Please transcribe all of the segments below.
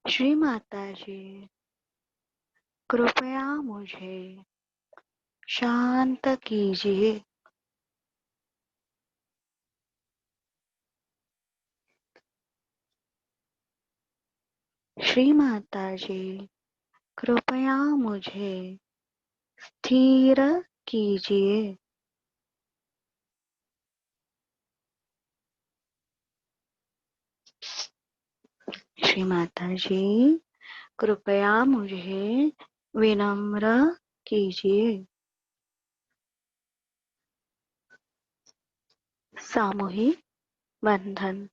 श्री माता जी, कृपया मुझे शांत कीजिए। श्री माता जी, कृपया मुझे स्थिर कीजिए। श्री माता जी, कृपया मुझे विनम्र कीजिए। सामूहिक बंधन।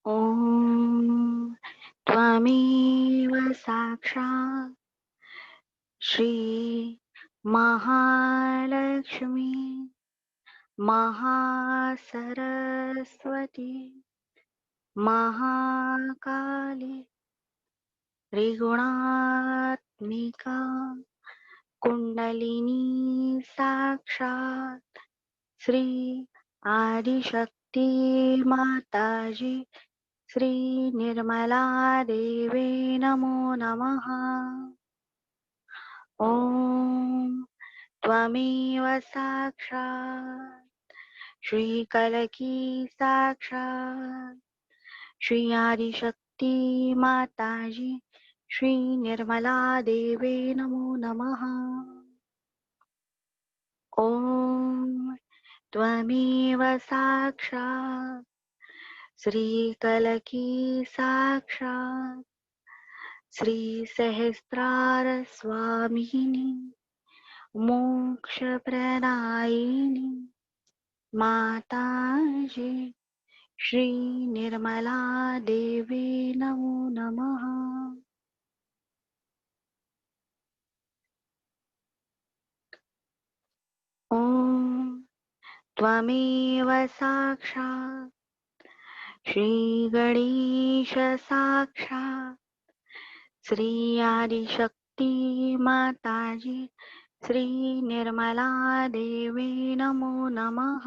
ओम त्वमेव साक्षात् श्री महालक्ष्मी महासरस्वती महाकाली त्रिगुणात्मिका कुंडलिनी साक्षात् श्री आदिशक्ति माताजी श्री निर्मला देवी नमो नमः। ओम त्वमेव साक्षात् श्री कलकी साक्षात् श्री आदिशक्ति माताजी श्री निर्मला देवी नमो नमः। ओम त्वमेव साक्षात् श्री कलकी साक्षात् श्री सहस्रार स्वामिनी मोक्ष प्रदायिनी माताजी श्री निर्मला देवी नमो नमः। ओम त्वमेव साक्षात् श्री गणेश साक्षात् श्री आदिशक्ति माताजी श्री निर्मला देवी नमो नमः।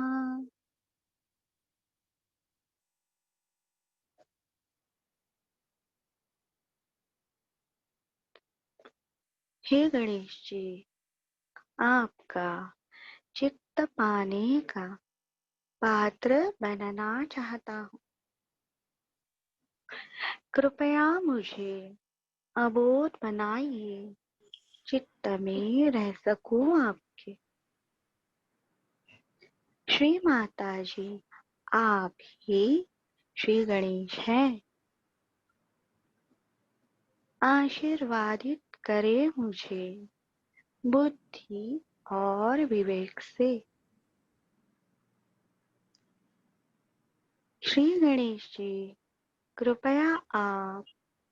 हे गणेश जी, आपका चित्त पाने का पात्र बनना चाहता हूँ। कृपया मुझे अबोध बनाइए, चित्त में रह सकूं आपके। श्री माता जी, आप ही श्री गणेश हैं। आशीर्वादित करें मुझे बुद्धि और विवेक से। श्री गणेश जी, कृपया आप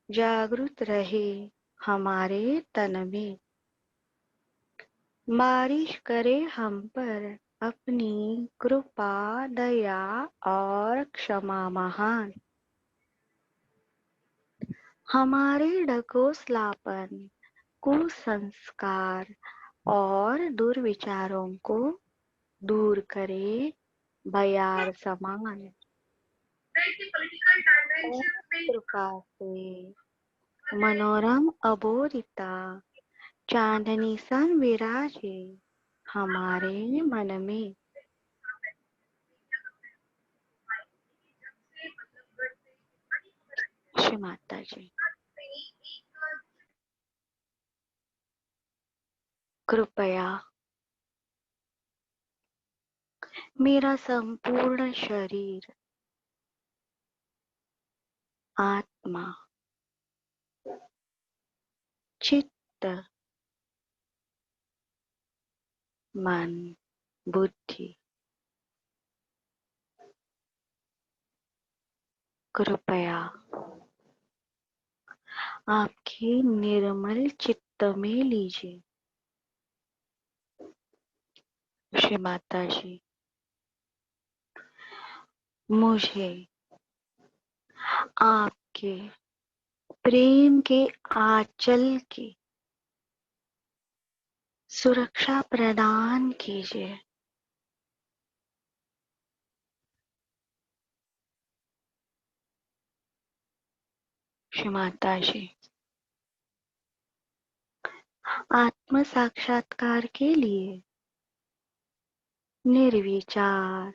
जागृत रहे हमारे तन में। बारिश करे हम पर अपनी कृपा दया और क्षमा महान। हमारे ढकोसलापन कुसंस्कार और दुर्विचारों को दूर करे भयार समान। कृपा से मनोरम अबोधिता चांदनी सन विराजे हमारे मन में। श्री माता जी, कृपया मेरा संपूर्ण शरीर, आत्मा, चित्त, मन, बुद्धि, कृपया आपके निर्मल चित्त में लीजिए। श्री माता जी, मुझे आपके प्रेम के आंचल की सुरक्षा प्रदान कीजिए। श्री माता जी, आत्म साक्षात्कार के लिए निर्विचार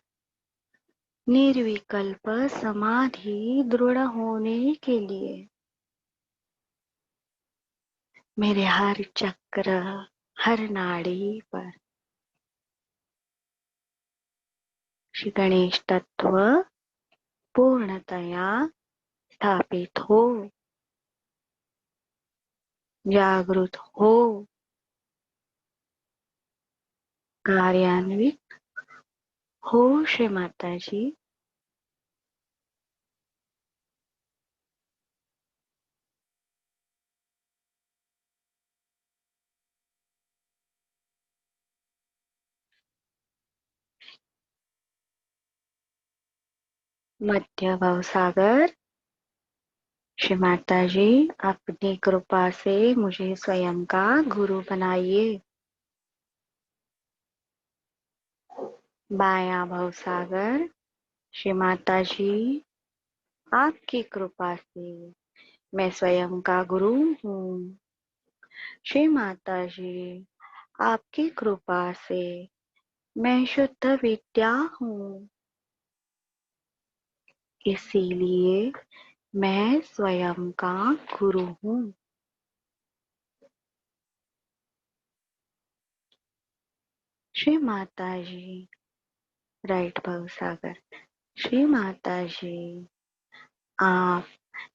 निर्विकल्प समाधि दृढ़ होने के लिए मेरे हर चक्र, हर नाड़ी पर श्री गणेश तत्व पूर्णतया स्थापित हो, जागृत हो, कार्यान्वित हो। श्री माता जी, मध्य भव सागर, श्री माता जी अपनी कृपा से मुझे स्वयं का गुरु बनाइए। बाया भव सागर, श्री माता जी आपकी कृपा से मैं स्वयं का गुरु हूँ। श्री माता जी आपकी कृपा से मैं शुद्ध विद्या हूँ, इसीलिए मैं स्वयं का गुरु हूँ। श्री माता जी राइट भव सागर, श्री माता जी आप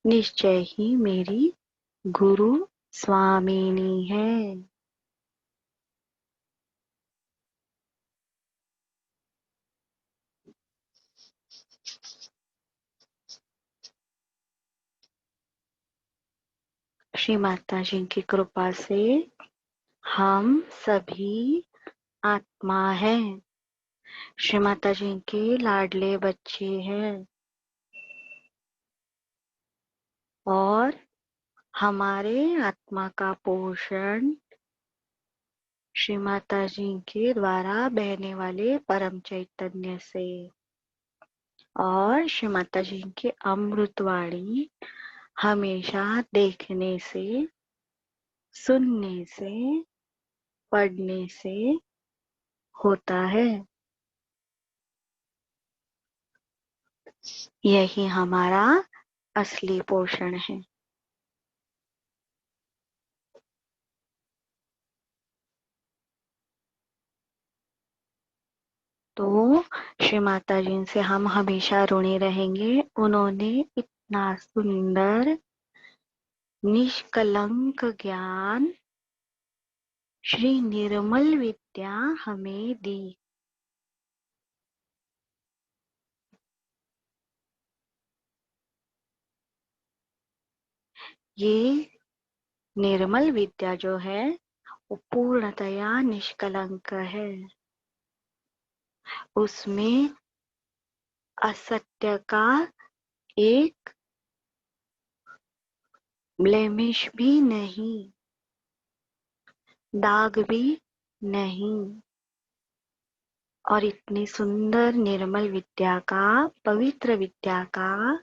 निश्चय ही मेरी गुरु स्वामिनी है। श्री माता जी की कृपा से हम सभी आत्मा हैं, श्री माता जी के लाडले बच्चे हैं और हमारे आत्मा का पोषण श्री माता जी के द्वारा बहने वाले परम चैतन्य से और श्री माता जी की अमृतवाणी हमेशा देखने से, सुनने से, पढ़ने से होता है। यही हमारा असली पोषण है। तो श्री माता जी से हम हमेशा ऋणी रहेंगे। उन्होंने इतना सुंदर निष्कलंक ज्ञान, श्री निर्मल विद्या हमें दी। ये निर्मल विद्या जो है वो पूर्णतया निष्कलंक है। उसमें असत्य का एक ब्लेमिश भी नहीं, दाग भी नहीं। और इतनी सुंदर निर्मल विद्या का, पवित्र विद्या का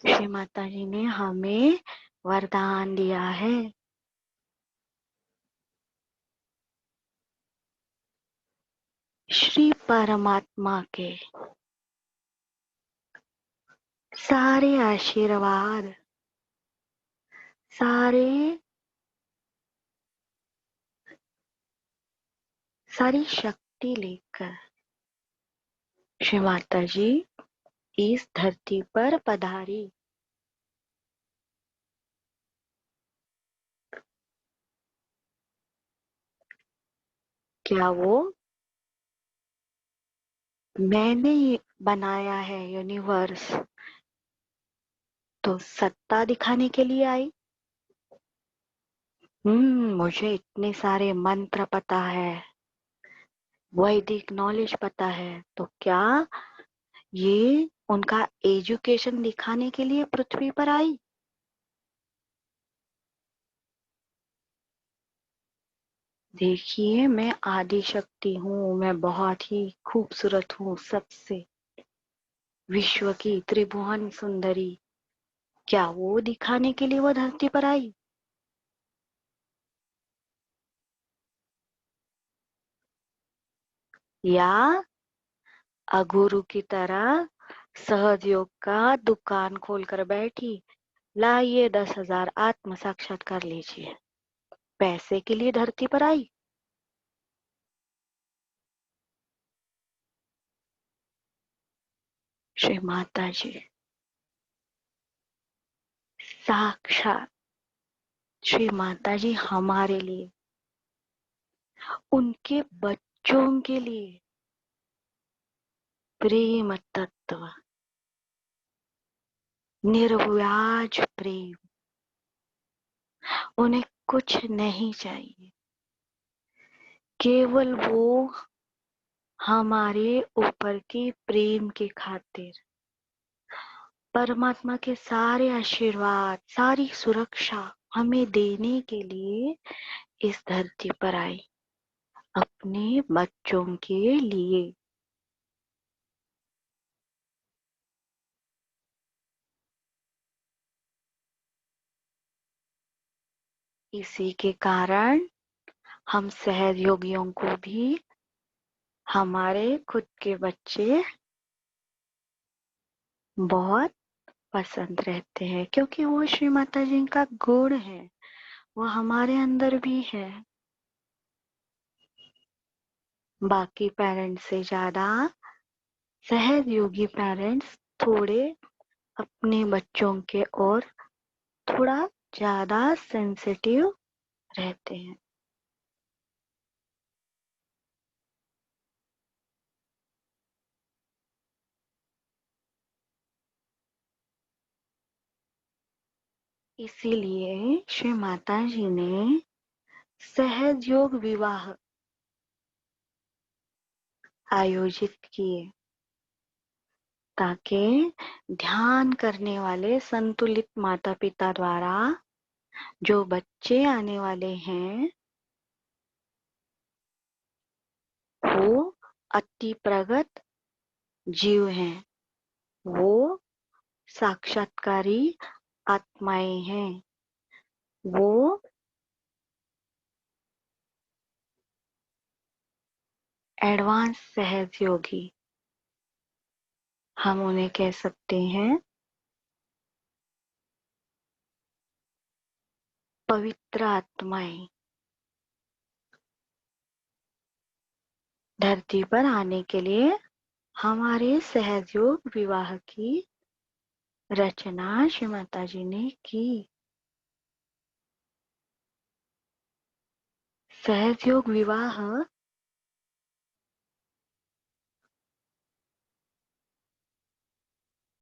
श्री माता जी ने हमें वरदान दिया है। श्री परमात्मा के सारे आशीर्वाद, सारी शक्ति लेकर श्री माता जी इस धरती पर पधारी। क्या वो मैंने बनाया है यूनिवर्स तो सत्ता दिखाने के लिए आई? मुझे इतने सारे मंत्र पता है, वैदिक नॉलेज पता है, तो क्या ये उनका एजुकेशन दिखाने के लिए पृथ्वी पर आई। देखिए, मैं आदि शक्ति हूँ, मैं बहुत ही खूबसूरत हूँ सबसे, विश्व की त्रिभुवन सुंदरी। क्या वो दिखाने के लिए वो धरती पर आई? या अगुरु की तरह सहज योग का दुकान खोलकर बैठी, लाइए 10,000 आत्म साक्षात्कार लीजिए, पैसे के लिए धरती पर आई? श्री माता जी साक्षात, श्री माता जी हमारे लिए, उनके बच्चों के लिए प्रेम तत्व, निर्व्याज प्रेम। उन्हें कुछ नहीं चाहिए, केवल वो हमारे ऊपर के प्रेम के खातिर परमात्मा के सारे आशीर्वाद, सारी सुरक्षा हमें देने के लिए इस धरती पर आई, अपने बच्चों के लिए। इसी के कारण हम सहयोगियों को भी हमारे खुद के बच्चे बहुत पसंद रहते हैं, क्योंकि वो श्री माता जी का गुण है, वो हमारे अंदर भी है। बाकी पेरेंट्स से ज्यादा सहयोगी पेरेंट्स थोड़े अपने बच्चों के ओर थोड़ा ज्यादा सेंसिटिव रहते हैं। इसीलिए श्री माता जी ने सहयोग विवाह आयोजित किए, ताकि ध्यान करने वाले संतुलित माता पिता द्वारा जो बच्चे आने वाले हैं वो अति प्रगत जीव हैं, वो साक्षात्कारी आत्माएं हैं, वो एडवांस सहयोगी, हम उन्हें कह सकते हैं पवित्र आत्माएं। धरती पर आने के लिए हमारे सहयोग विवाह की रचना श्री माता जी ने की। सहयोग विवाह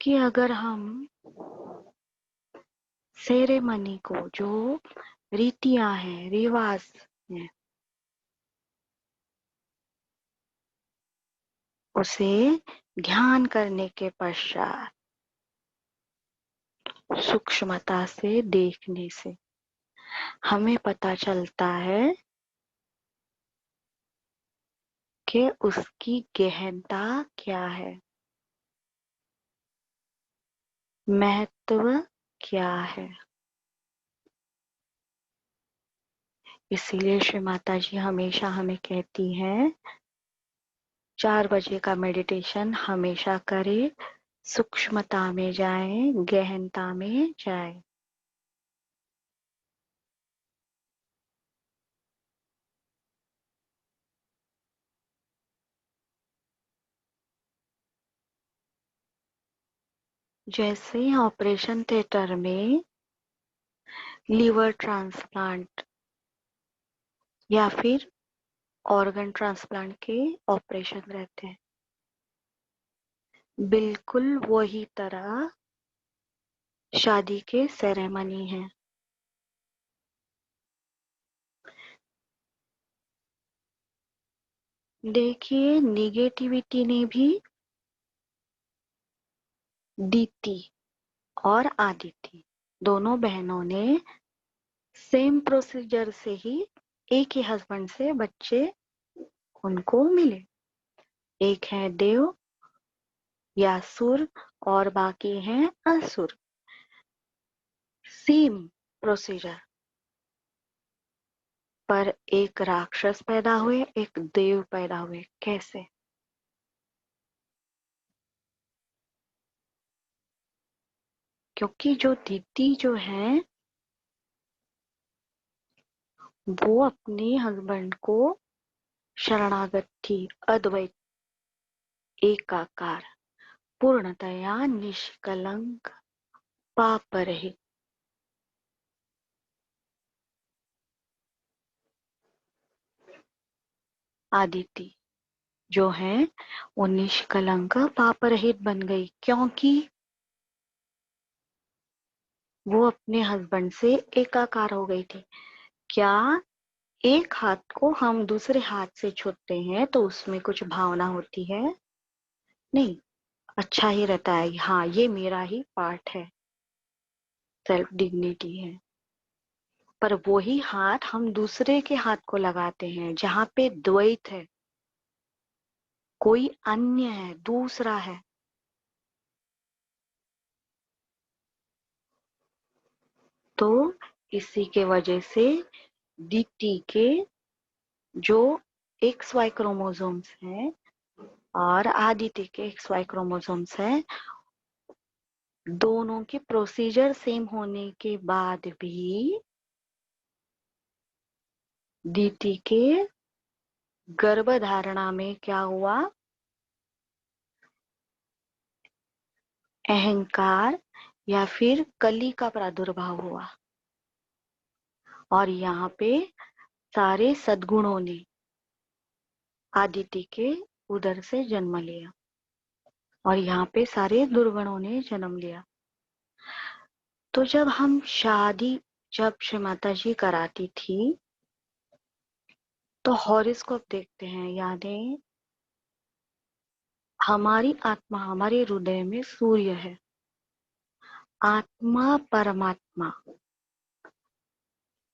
कि अगर हम सेरेमनी को, जो रीतियां हैं, रिवाज हैं, उसे ध्यान करने के पश्चात सूक्ष्मता से देखने से हमें पता चलता है कि उसकी गहनता क्या है, महत्व क्या है। इसीलिए श्री माता जी हमेशा हमें कहती हैं 4 बजे का मेडिटेशन हमेशा करें, सूक्ष्मता में जाएं, गहनता में जाएं। जैसे ऑपरेशन थिएटर में लीवर ट्रांसप्लांट या फिर ऑर्गन ट्रांसप्लांट के ऑपरेशन रहते हैं, बिल्कुल वही तरह शादी के सेरेमनी है। देखिए, निगेटिविटी ने भी दीति और आदिति दोनों बहनों ने सेम प्रोसीजर से ही एक ही हस्बैंड से बच्चे उनको मिले। एक है देव या सुर और बाकी हैं असुर। सेम प्रोसीजर, पर एक राक्षस पैदा हुए, एक देव पैदा हुए। कैसे? क्योंकि जो दीदी जो है वो अपने हस्बैंड को शरणागत थी, अद्वैत, एकाकार, पूर्णतया निष्कलंक, पाप रहित। आदिति जो है वो निष्कलंक पाप रहित बन गई, क्योंकि वो अपने हस्बैंड से एकाकार हो गई थी। क्या एक हाथ को हम दूसरे हाथ से छूते हैं तो उसमें कुछ भावना होती है? नहीं, अच्छा ही रहता है, हाँ ये मेरा ही पार्ट है, सेल्फ डिग्निटी है। पर वही हाथ हम दूसरे के हाथ को लगाते हैं जहां पे द्वैत है, कोई अन्य है, दूसरा है, तो इसी के वजह से दीप्ति के जो एक्स वाई क्रोमोसोम्स हैं और आदित्य के एक्स वाई क्रोमोसोम्स हैं, दोनों की प्रोसीजर सेम होने के बाद भी दीति के गर्भधारणा में क्या हुआ? अहंकार या फिर कली का प्रादुर्भाव हुआ। और यहाँ पे सारे सद्गुणों ने आदिति के उदर से जन्म लिया और यहाँ पे सारे दुर्गुणों ने जन्म लिया। तो जब हम शादी, जब श्री माता जी कराती थी तो हॉरोस्कोप देखते हैं, यादें, हमारी आत्मा, हमारे हृदय में सूर्य है, आत्मा परमात्मा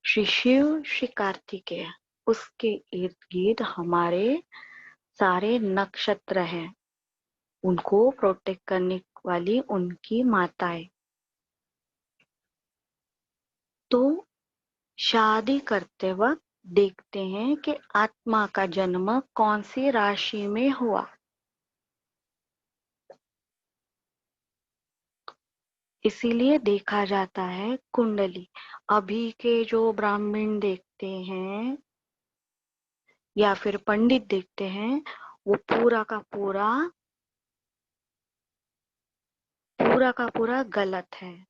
श्री शिव, श्री कार्तिकेय, उसके इर्द गिर्द हमारे सारे नक्षत्र हैं, उनको प्रोटेक्ट करने वाली उनकी माताएं। तो शादी करते वक्त देखते हैं कि आत्मा का जन्म कौन सी राशि में हुआ। इसीलिए देखा जाता है कुंडली। अभी के जो ब्राह्मण देखते हैं या फिर पंडित देखते हैं, वो पूरा का पूरा गलत है।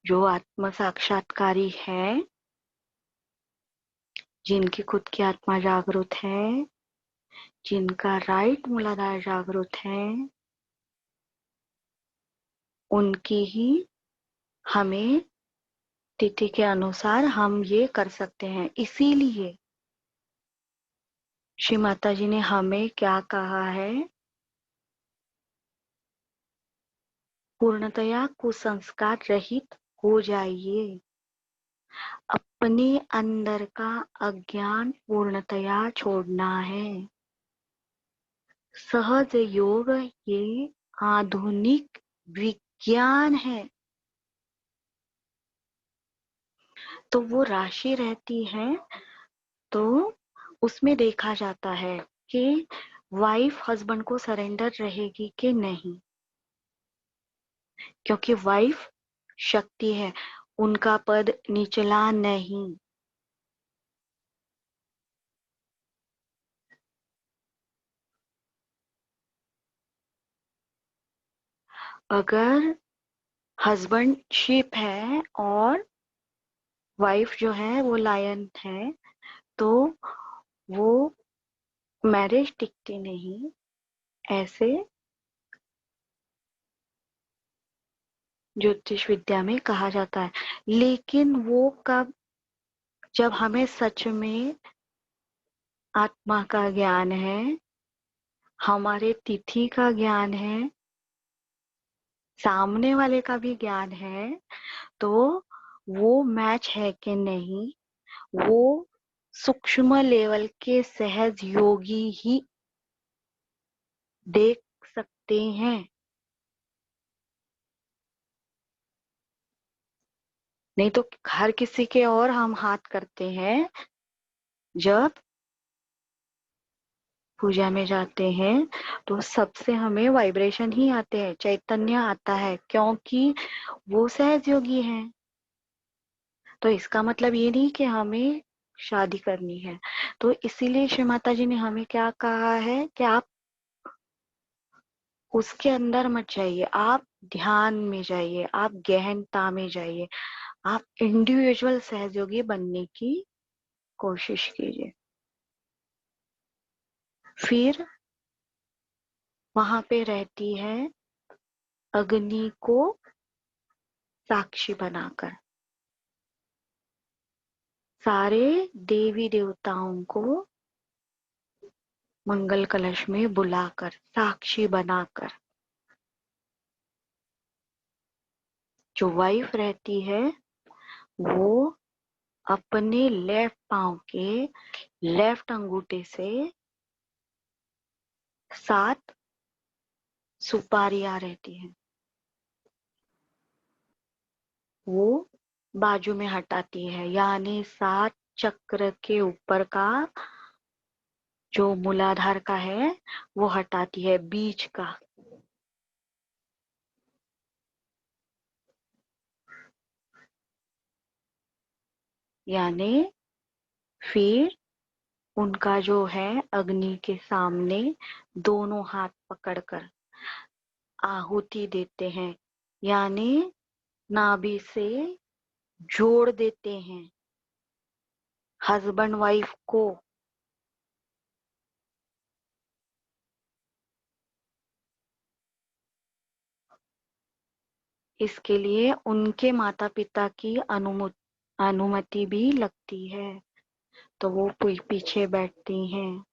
जो आत्म साक्षात्कारी है, जिनकी खुद की आत्मा जागृत है, जिनका राइट मूलाधार जागृत है, उनकी ही हमें तिथि के अनुसार हम ये कर सकते हैं। इसीलिए श्री माता जी ने हमें क्या कहा है? पूर्णतया कुसंस्कार रहित हो जाइए, अपने अंदर का अज्ञान पूर्णतया छोड़ना है। सहज योग ये आधुनिक विज्ञान है। तो वो राशि रहती है, तो उसमें देखा जाता है कि वाइफ हस्बैंड को सरेंडर रहेगी कि नहीं, क्योंकि वाइफ शक्ति है, उनका पद निचला नहीं। अगर हस्बैंड शिप है और वाइफ जो है वो लायन है, तो वो मैरिज टिकती नहीं, ऐसे ज्योतिष विद्या में कहा जाता है। लेकिन वो कब? जब हमें सच में आत्मा का ज्ञान है, हमारे तिथि का ज्ञान है, सामने वाले का भी ज्ञान है, तो वो मैच है कि नहीं, वो सूक्ष्म लेवल के सहज योगी ही देख सकते हैं। नहीं तो हर किसी के और हम हाथ करते हैं। जब पूजा में जाते हैं तो सबसे हमें वाइब्रेशन ही आते हैं, चैतन्य आता है, क्योंकि वो सहज योगी हैं। तो इसका मतलब ये नहीं कि हमें शादी करनी है। तो इसीलिए श्री माता जी ने हमें क्या कहा है कि आप उसके अंदर मत जाइए, आप ध्यान में जाइए, आप गहनता में जाइए, आप इंडिविजुअल सहयोगी बनने की कोशिश कीजिए। फिर वहां पे रहती है अग्नि को साक्षी बनाकर, सारे देवी देवताओं को मंगल कलश में बुलाकर, साक्षी बनाकर, जो वाइफ रहती है वो अपने लेफ्ट पांव के लेफ्ट अंगूठे से 7 सुपारियां रहती हैं, वो बाजू में हटाती है, यानी 7 चक्र के ऊपर का जो मूलाधार का है वो हटाती है, बीच का। यानी फिर उनका जो है अग्नि के सामने दोनों हाथ पकड़कर आहुति देते हैं, यानी नाभि से जोड़ देते हैं हस्बैंड वाइफ को। इसके लिए उनके माता पिता की अनुमति भी लगती है, तो वो पीछे बैठती हैं।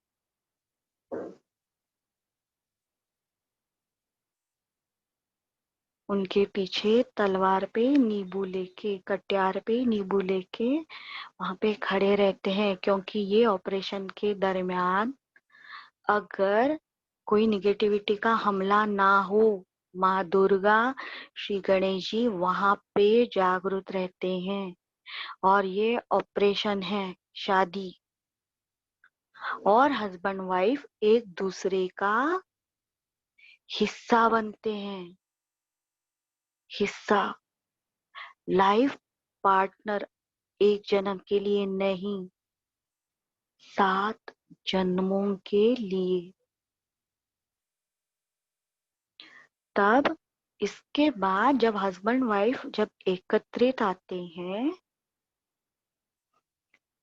उनके पीछे तलवार पे नींबू लेके, कट्यार पे नींबू लेके वहां पे खड़े रहते हैं, क्योंकि ये ऑपरेशन के दरमियान अगर कोई निगेटिविटी का हमला ना हो, माँ दुर्गा, श्री गणेश जी वहां पे जागृत रहते हैं। और ये ऑपरेशन है, शादी, और हस्बैंड वाइफ एक दूसरे का हिस्सा बनते हैं, हिस्सा, लाइफ पार्टनर, एक जन्म के लिए नहीं, 7 जन्मों के लिए। तब इसके बाद जब हस्बैंड वाइफ जब एकत्रित आते हैं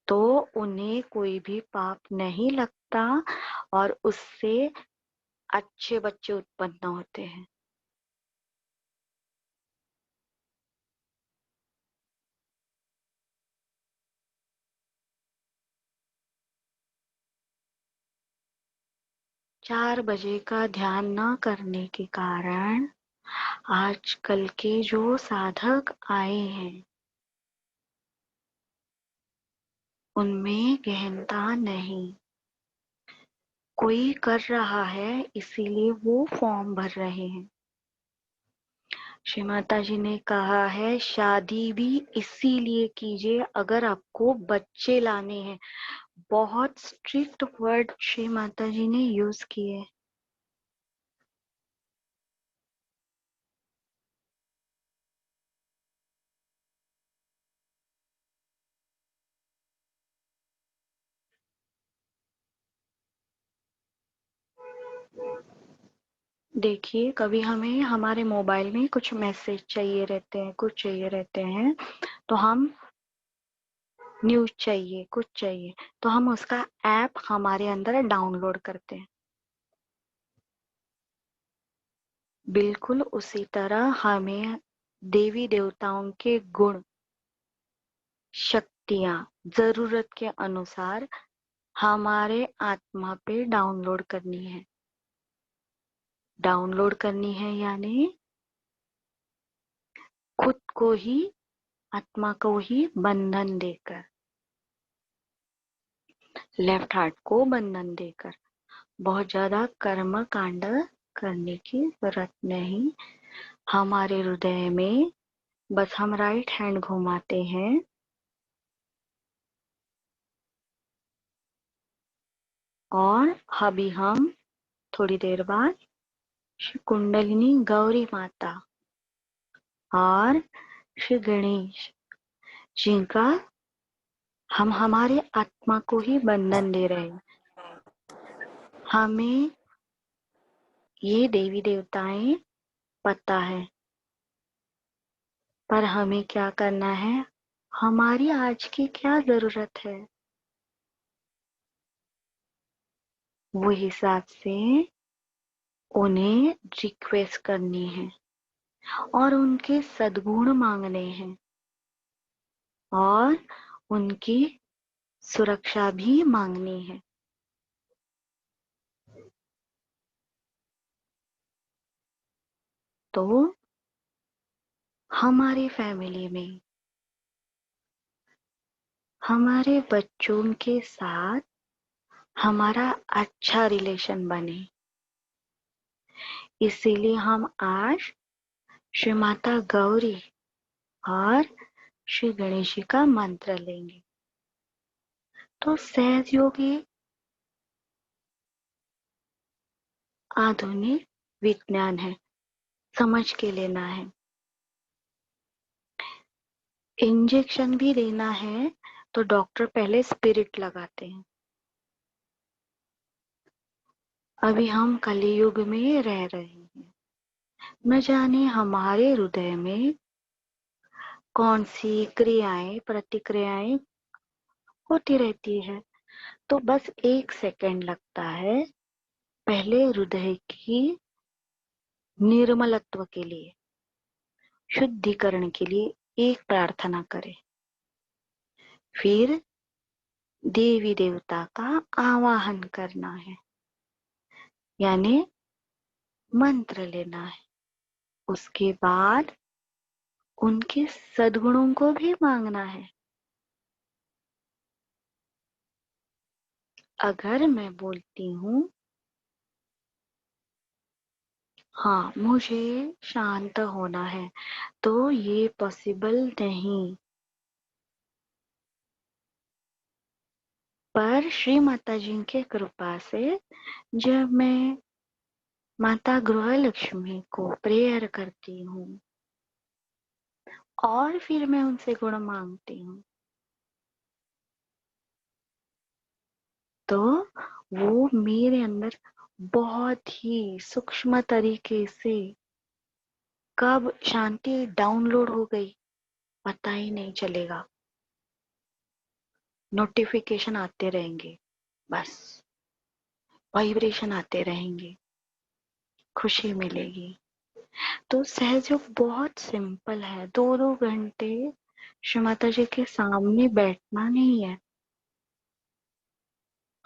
तो उन्हें कोई भी पाप नहीं लगता और उससे अच्छे बच्चे उत्पन्न होते हैं। चार बजे का ध्यान न करने के कारण आजकल के जो साधक आए हैं उनमें गहनता नहीं। कोई कर रहा है इसीलिए वो फॉर्म भर रहे हैं। श्री माता जी ने कहा है शादी भी इसीलिए कीजिए अगर आपको बच्चे लाने हैं। बहुत स्ट्रिक्ट वर्ड श्री माता जी ने यूज किए। 'देखिए कभी हमें हमारे मोबाइल में कुछ मैसेज चाहिए रहते हैं, कुछ चाहिए रहते हैं, तो हम न्यूज चाहिए, कुछ चाहिए, तो हम उसका ऐप हमारे अंदर डाउनलोड करते हैं। बिल्कुल उसी तरह हमें देवी देवताओं के गुण, शक्तियां जरूरत के अनुसार हमारे आत्मा पे डाउनलोड करनी है। डाउनलोड करनी है यानी को ही, आत्मा को ही बंधन देकर, लेफ्ट हार्ट को बंधन देकर बहुत ज्यादा कर्म कांड करने की जरूरत नहीं। हमारे हृदय में बस हम राइट हैंड घुमाते हैं और अभी हम थोड़ी देर बाद श्री कुंडलिनी गौरी माता और श्री गणेश जी का हम हमारे आत्मा को ही बंधन दे रहे हैं। हमें ये देवी देवताएं पता है, पर हमें क्या करना है, हमारी आज की क्या जरूरत है, वो हिसाब से उन्हें रिक्वेस्ट करनी है और उनके सद्गुण मांगने हैं और उनकी सुरक्षा भी मांगनी है। तो हमारी फैमिली में हमारे बच्चों के साथ हमारा अच्छा रिलेशन बने, इसीलिए हम आज श्री माता गौरी और श्री गणेश जी का मंत्र लेंगे। तो सहज योगी आधुनिक विज्ञान है, समझ के लेना है। इंजेक्शन भी देना है तो डॉक्टर पहले स्पिरिट लगाते हैं। अभी हम कलियुग में रह रहे हैं, न जाने हमारे हृदय में कौन सी क्रियाएं प्रतिक्रियाएं होती रहती है। तो बस 1 सेकंड लगता है पहले हृदय की निर्मलत्व के लिए, शुद्धिकरण के लिए एक प्रार्थना करें, फिर देवी देवता का आवाहन करना है, यानी मंत्र लेना है। उसके बाद उनके सद्गुणों को भी मांगना है। अगर मैं बोलती हूँ हाँ मुझे शांत होना है, तो ये पॉसिबल नहीं, पर श्री माता जी के कृपा से जब मैं माता गृह लक्ष्मी को प्रेयर करती हूँ और फिर मैं उनसे गुण मांगती हूँ, तो वो मेरे अंदर बहुत ही सूक्ष्म तरीके से कब शांति डाउनलोड हो गई पता ही नहीं चलेगा। नोटिफिकेशन आते रहेंगे, बस वाइब्रेशन आते रहेंगे, खुशी मिलेगी। तो सहयोग बहुत सिंपल है, 2-2 घंटे श्री माता जी के सामने बैठना नहीं है।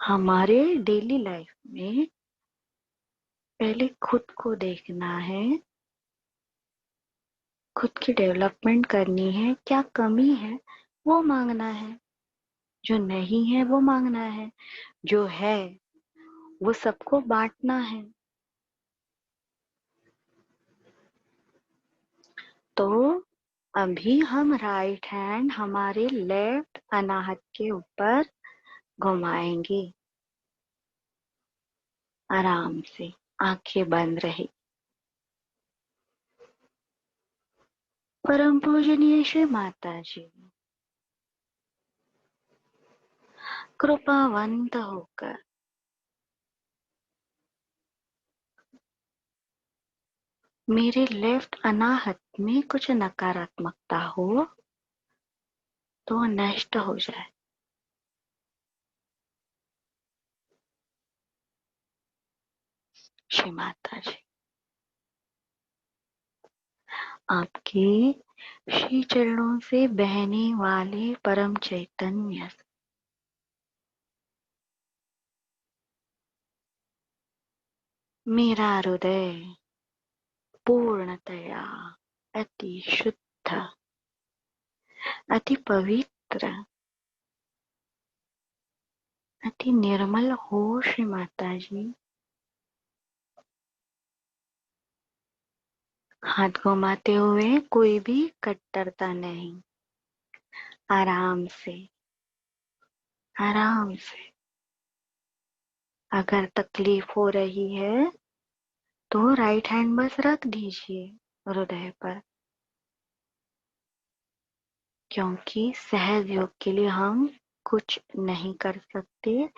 हमारे डेली लाइफ में पहले खुद को देखना है, खुद की डेवलपमेंट करनी है, क्या कमी है वो मांगना है, जो नहीं है वो मांगना है, जो है वो सबको बांटना है। तो अभी हम राइट हैंड हमारे लेफ्ट अनाहत के ऊपर घुमाएंगे, आराम से आंखें बंद रहे। परम पूजनीय श्री माता जी कृपावंत होकर मेरे लेफ्ट अनाहत में कुछ नकारात्मकता हो तो नष्ट हो जाए। श्री माता जी आपके श्री चरणों से बहने वाले परम चैतन्य मेरा हृदय पूर्णतया अति शुद्ध अति पवित्र, अति निर्मल हो श्री माता जी। हाथ घुमाते हुए कोई भी कट्टरता नहीं, आराम से, आराम से। अगर तकलीफ हो रही है तो राइट हैंड बस रख दीजिए हृदय पर, क्योंकि सहज योग के लिए हम कुछ नहीं कर सकते,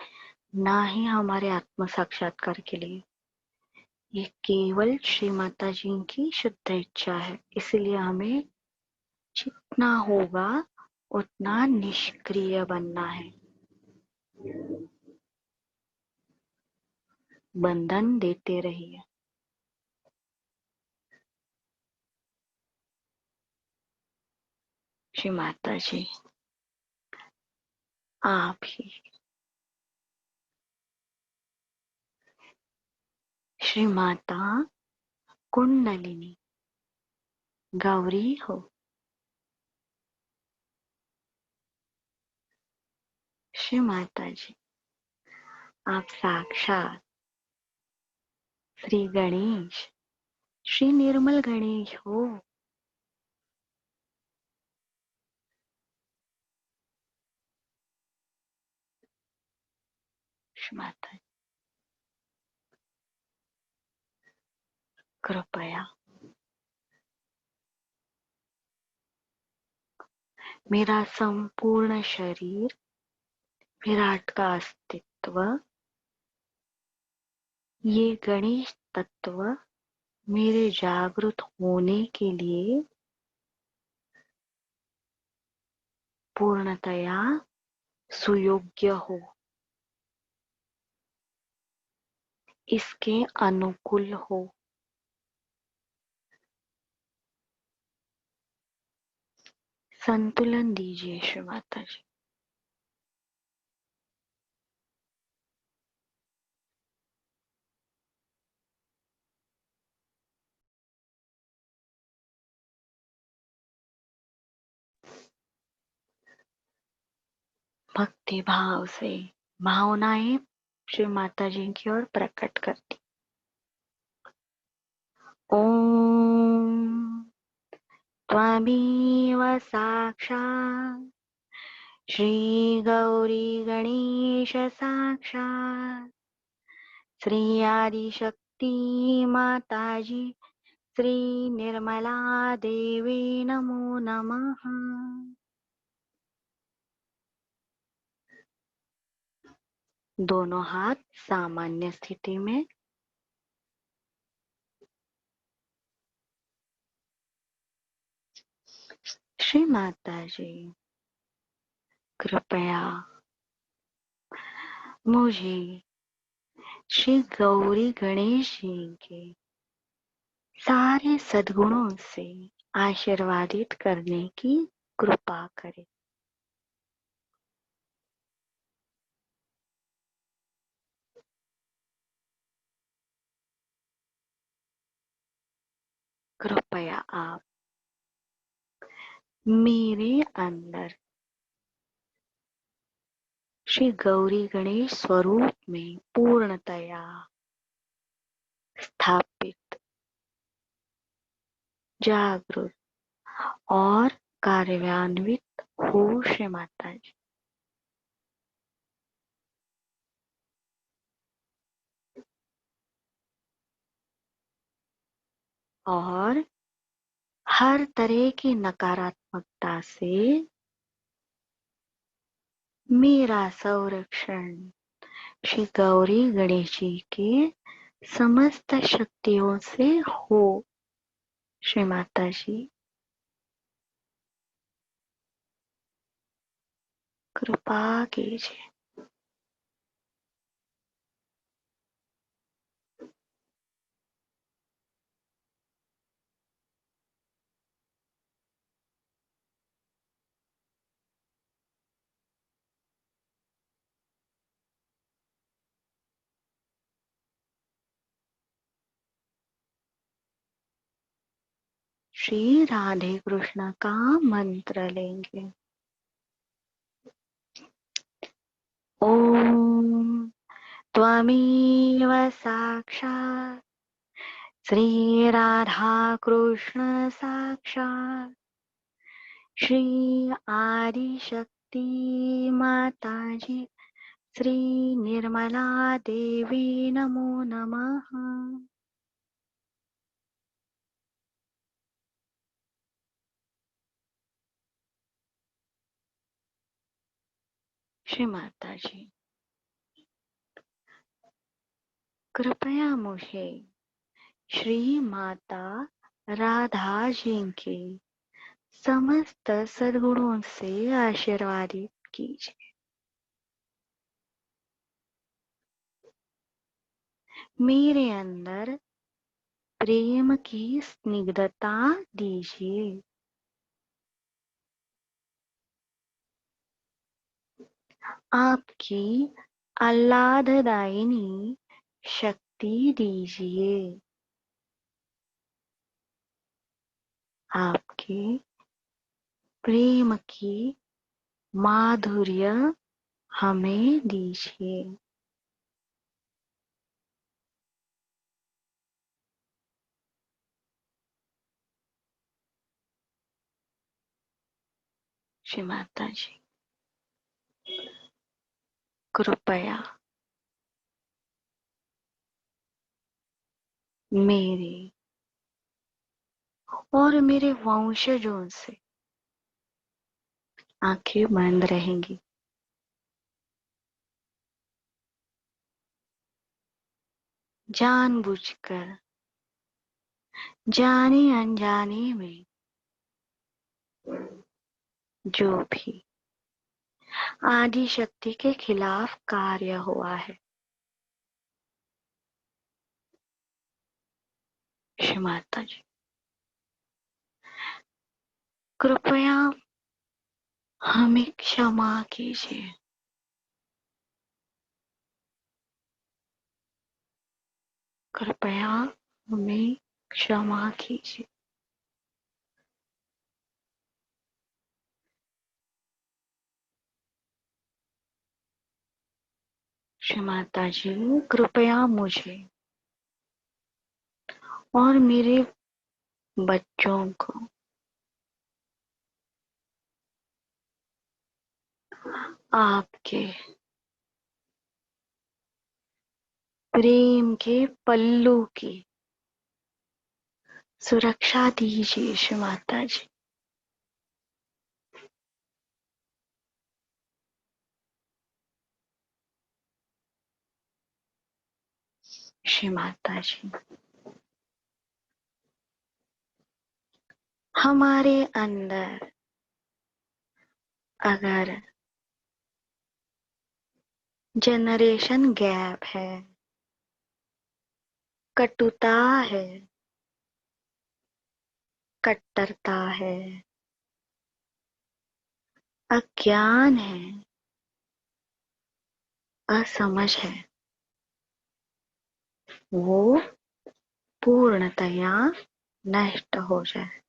ना ही हमारे आत्म साक्षात्कार के लिए। ये केवल श्री माता जी की शुद्ध इच्छा है, इसलिए हमें जितना होगा उतना निष्क्रिय बनना है। बंधन देते रहिए। श्री माता जी आप ही श्री माता कुंडलिनी गौरी हो। श्री माता जी आप साक्षात श्री गणेश, श्री निर्मल गणेश हो। श्री माता जी कृपया मेरा संपूर्ण शरीर, विराट का अस्तित्व, ये गणेश तत्व मेरे जागृत होने के लिए पूर्णतया सुयोग्य हो, इसके अनुकूल हो। संतुलन दीजिए श्री माता जी। भक्ति भाव से भावनाएं श्री माता जी की ओर प्रकट करती। ओम त्वमेव साक्षात् श्री गौरी गणेश साक्षात् श्री आदिशक्ति माता जी श्री निर्मला देवी नमो नमः। दोनों हाथ सामान्य स्थिति में। श्री माता जी कृपया मुझे श्री गौरी गणेश जी के सारे सद्गुणों से आशीर्वादित करने की कृपा करें। कृपया आप मेरे अंदर श्री गौरी गणेश स्वरूप में पूर्णतया स्थापित, जागरूक और कार्यान्वित हो श्री माता जी। और हर तरह की नकारात्मकता से मेरा संरक्षण श्री गौरी गणेश जी के समस्त शक्तियों से हो श्री माता जी। कृपा कीजिए। श्री राधे कृष्ण का मंत्र लेंगे। ओम त्वमेव साक्षात् श्री राधा कृष्ण साक्षात् श्री आदि शक्ति माता जी श्री निर्मला देवी नमो नमः। श्री माता जी, कृपया मुझे श्री माता राधा जी के समस्त सद्गुणों से आशीर्वादित कीजिए। मेरे अंदर प्रेम की स्निग्धता दीजिए। आपकी आह्लाददायिनी शक्ति दीजिए। आपके प्रेम की माधुर्य हमें दीजिए। श्री माता जी, कृपया मेरे और मेरे वंशजों से आंखें बंद रहेंगी। जानबूझकर, जाने अनजाने में जो भी आदि शक्ति के खिलाफ कार्य हुआ है, श्री माता जी, कृपया हमें क्षमा कीजिए। कृपया हमें क्षमा कीजिए। श्री माता जी, कृपया मुझे और मेरे बच्चों को आपके प्रेम के पल्लू की सुरक्षा दीजिए। श्री माता जी, श्री माता जी, हमारे अंदर अगर जनरेशन गैप है, कटुता है, कट्टरता है, अज्ञान है, असमझ है, वो पूर्णतया नष्ट हो जाए।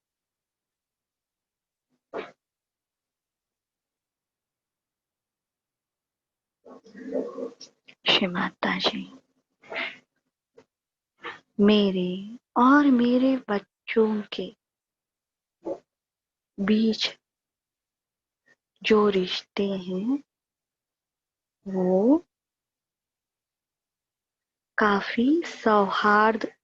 श्री माता जी, मेरे और मेरे बच्चों के बीच जो रिश्ते हैं वो काफी सौहार्दपूर्ण,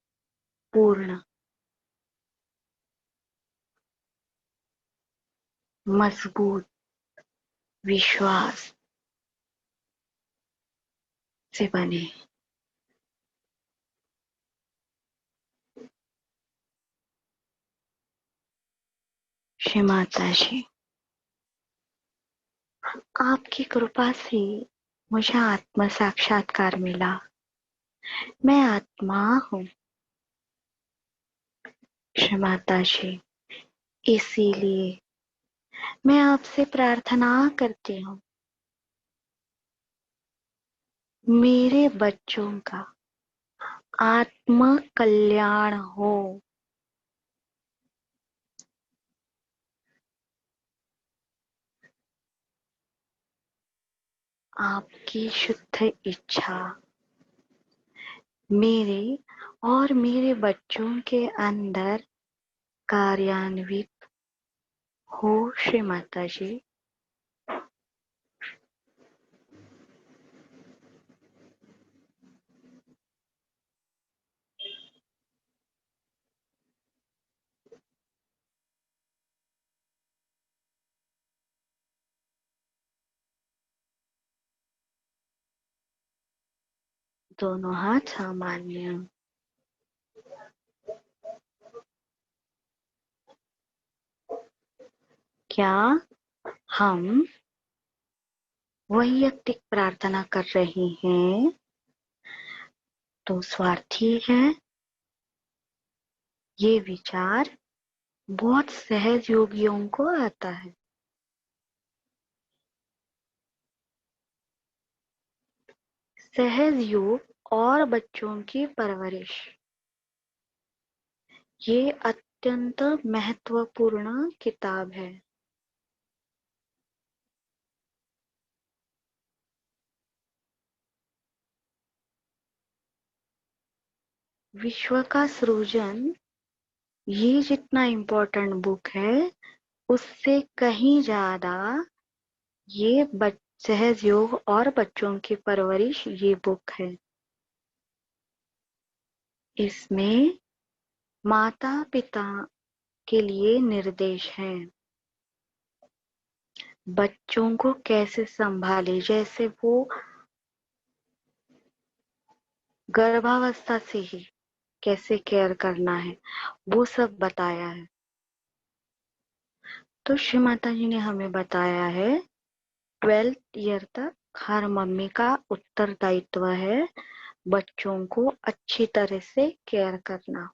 मजबूत, विश्वास से बने। श्री माता जी, आपकी कृपा से मुझे आत्म साक्षात्कार मिला। मैं आत्मा हूँ। श्री माता जी, इसीलिए मैं आपसे प्रार्थना करती हूँ, मेरे बच्चों का आत्म कल्याण हो। आपकी शुद्ध इच्छा मेरे और मेरे बच्चों के अंदर कार्यान्वित हो श्री माता जी। दोनों हाथ सामान्य। क्या हम वैयक्तिक प्रार्थना कर रहे हैं तो स्वार्थी है? ये विचार बहुत सहज योगियों को आता है। सहज योग और बच्चों की परवरिश, ये अत्यंत महत्वपूर्ण किताब है। विश्व का सृजन, ये जितना इम्पोर्टेंट बुक है उससे कहीं ज्यादा ये सहज योग और बच्चों की परवरिश ये बुक है। इसमें माता पिता के लिए निर्देश हैं। बच्चों को कैसे संभाले, जैसे वो गर्भावस्था से ही कैसे केयर करना है, वो सब बताया है। तो श्री माता जी ने हमें बताया है 12th ईयर तक हर मम्मी का उत्तरदायित्व है बच्चों को अच्छी तरह से केयर करना,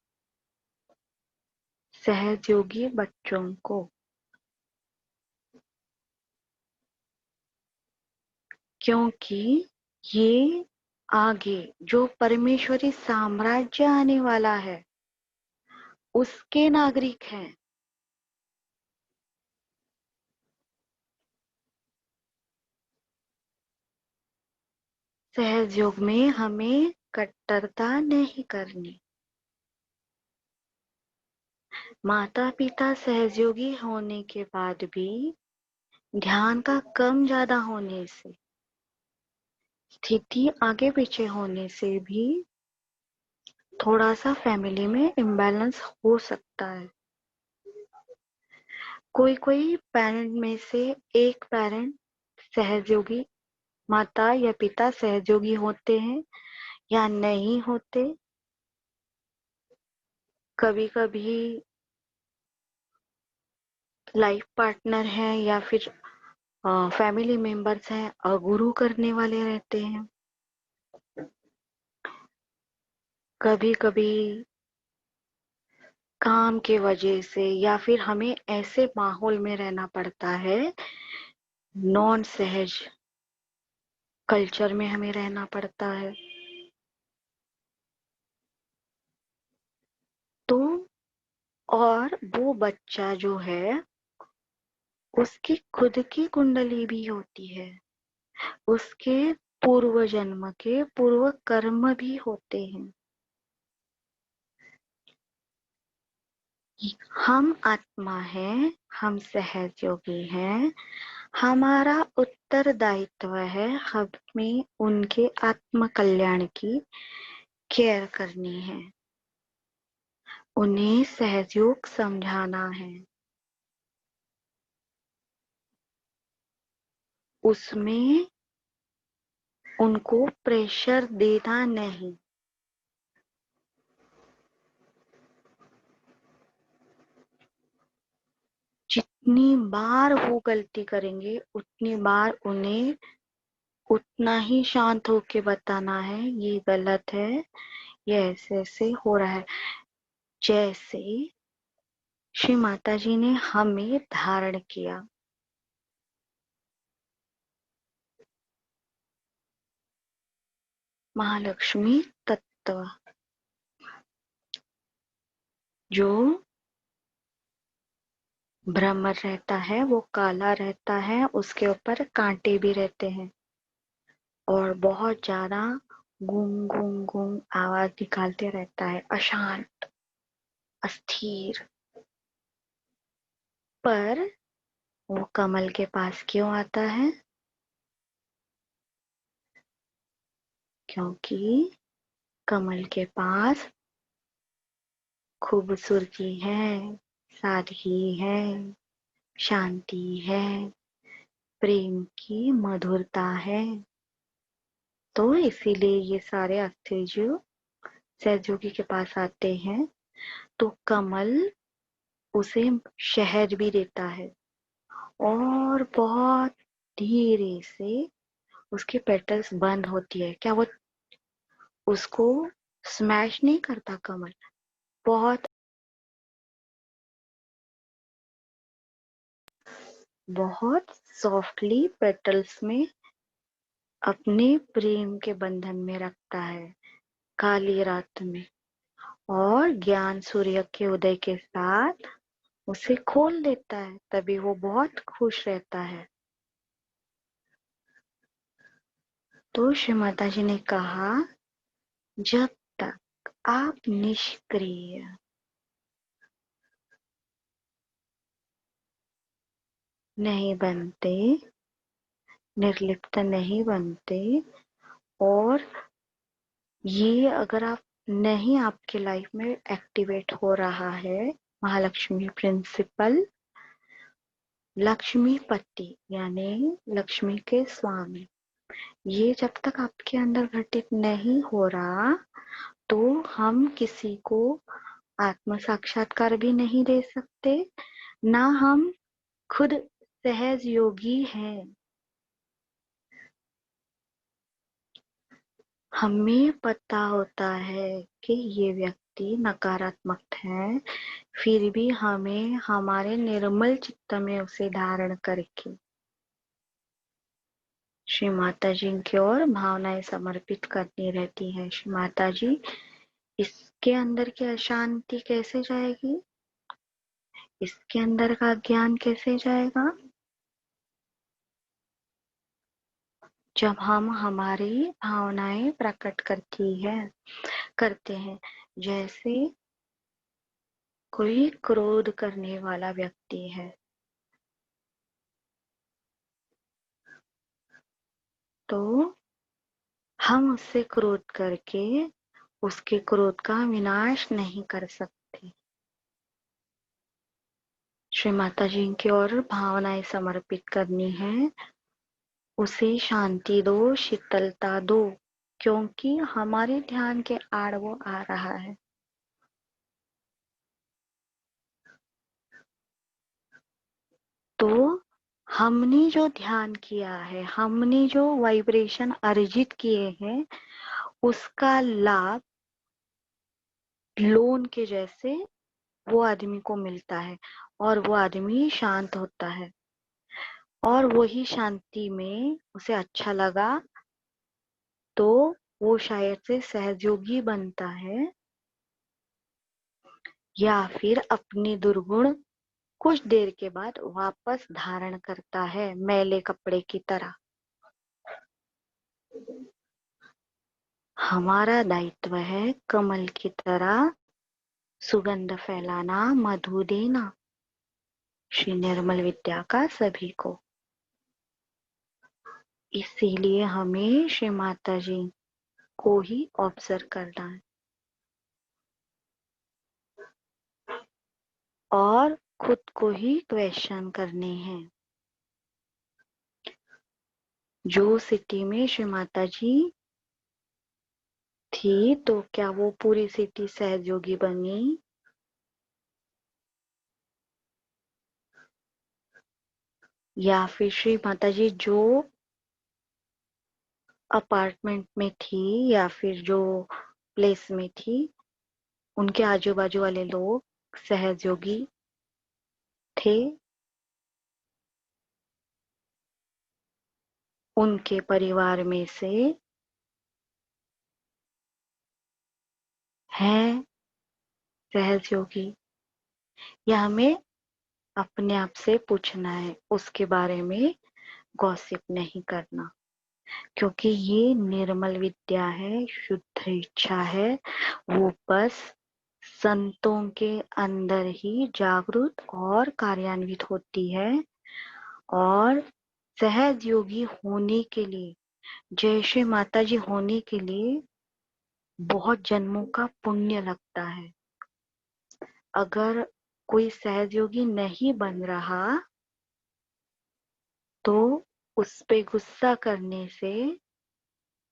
सहयोगी बच्चों को। क्योंकि ये आगे जो परमेश्वरी साम्राज्य आने वाला है उसके नागरिक हैं। सहज योग में हमें कट्टरता नहीं करनी। माता पिता सहयोगी होने के बाद भी ध्यान का कम ज्यादा होने से, स्थिति आगे पीछे होने से भी थोड़ा सा फैमिली में इम्बैलेंस हो सकता है। कोई कोई पेरेंट में से एक पेरेंट सहयोगी, माता या पिता सहयोगी होते हैं या नहीं होते। कभी कभी लाइफ पार्टनर है या फिर फैमिली मेंबर्स हैं अगुरु करने वाले रहते हैं। कभी कभी काम के वजह से या फिर हमें ऐसे माहौल में रहना पड़ता है, नॉन सहज कल्चर में हमें रहना पड़ता है, तो और वो बच्चा जो है उसकी खुद की कुंडली भी होती है, उसके पूर्व जन्म के पूर्व कर्म भी होते हैं। हम आत्मा हैं, हम सहज योगी हैं, हमारा उत्तरदायित्व है हमें उनके आत्म कल्याण की केयर करनी है, उन्हें सहयोग समझाना है, उसमें उनको प्रेशर देना नहीं। जितनी बार वो गलती करेंगे उतनी बार उन्हें उतना ही शांत होके बताना है ये गलत है, ये ऐसे ऐसे हो रहा है। जैसे श्री माता जी ने हमें धारण किया, महालक्ष्मी तत्व, जो भ्रमर रहता है वो काला रहता है, उसके ऊपर कांटे भी रहते हैं। और बहुत ज्यादा गुम गुम गुम आवाज निकालते रहता है, अशांत, अस्थिर। पर वो कमल के पास क्यों आता है? क्योंकि कमल के पास खूबसूरती है, सादगी है, शांति है, प्रेम की मधुरता है। तो इसीलिए ये सारे अस्थिर जीव सहजयोगी के पास आते हैं। तो कमल उसे शहद भी देता है और बहुत धीरे से उसके पेटल्स बंद होती है। क्या वो उसको स्मैश नहीं करता कमल? बहुत बहुत सॉफ्टली पेटल्स में अपने प्रेम के बंधन में रखता है काली रात में। और ज्ञान सूर्य के उदय के साथ उसे खोल देता है, तभी वो बहुत खुश रहता है। तो श्री माता जी ने कहा, जब तक आप निष्क्रिय नहीं बनते, निर्लिप्त नहीं बनते, और ये अगर आप नहीं, आपके लाइफ में एक्टिवेट हो रहा है महालक्ष्मी प्रिंसिपल, लक्ष्मीपति यानी लक्ष्मी के स्वामी, ये जब तक आपके अंदर घटित नहीं हो रहा, तो हम किसी को आत्म साक्षात्कार भी नहीं दे सकते, ना हम खुद सहज योगी हैं। हमें पता होता है कि ये व्यक्ति नकारात्मक है, फिर भी हमें हमारे निर्मल चित्त में उसे धारण करके श्री माता जी की ओर भावनाएं समर्पित करनी रहती है। श्री माता जी, इसके अंदर की अशांति कैसे जाएगी? इसके अंदर का ज्ञान कैसे जाएगा? जब हम हमारी भावनाएं प्रकट करते हैं। जैसे कोई क्रोध करने वाला व्यक्ति है, तो हम उससे क्रोध करके उसके क्रोध का विनाश नहीं कर सकते। श्री माता जी की ओर भावनाएं समर्पित करनी है, उसे शांति दो, शीतलता दो, क्योंकि हमारे ध्यान के आड़ वो आ रहा है। तो हमने जो ध्यान किया है, हमने जो वाइब्रेशन अर्जित किए हैं, उसका लाभ लोन के जैसे वो आदमी को मिलता है, और वो आदमी शांत होता है, और वही शांति में उसे अच्छा लगा, तो वो शायद से सहयोगी बनता है, या फिर अपनी दुर्गुण कुछ देर के बाद वापस धारण करता है, मैले कपड़े की तरह। हमारा दायित्व है कमल की तरह सुगंध फैलाना, मधु देना, श्री निर्मल विद्या का सभी को। इसीलिए हमें श्री माता जी को ही ऑब्जर्व करना है और खुद को ही क्वेश्चन करने हैं। जो सिटी में श्री माता जी थी, तो क्या वो पूरी सिटी सहयोगी बनी? या फिर श्री माता जी जो अपार्टमेंट में थी, या फिर जो प्लेस में थी, उनके आजू बाजू वाले लोग सहयोगी थे? उनके परिवार में से हैं सहयोगी? या हमें अपने आप से पूछना है, उसके बारे में गॉसिप नहीं करना। क्योंकि ये निर्मल विद्या है, शुद्ध इच्छा है, वो बस संतों के अंदर ही जागृत और कार्यान्वित होती है। और सहज योगी होने के लिए, जैसे माता जी होने के लिए बहुत जन्मों का पुण्य लगता है। अगर कोई सहज योगी नहीं बन रहा तो उस पे गुस्सा करने से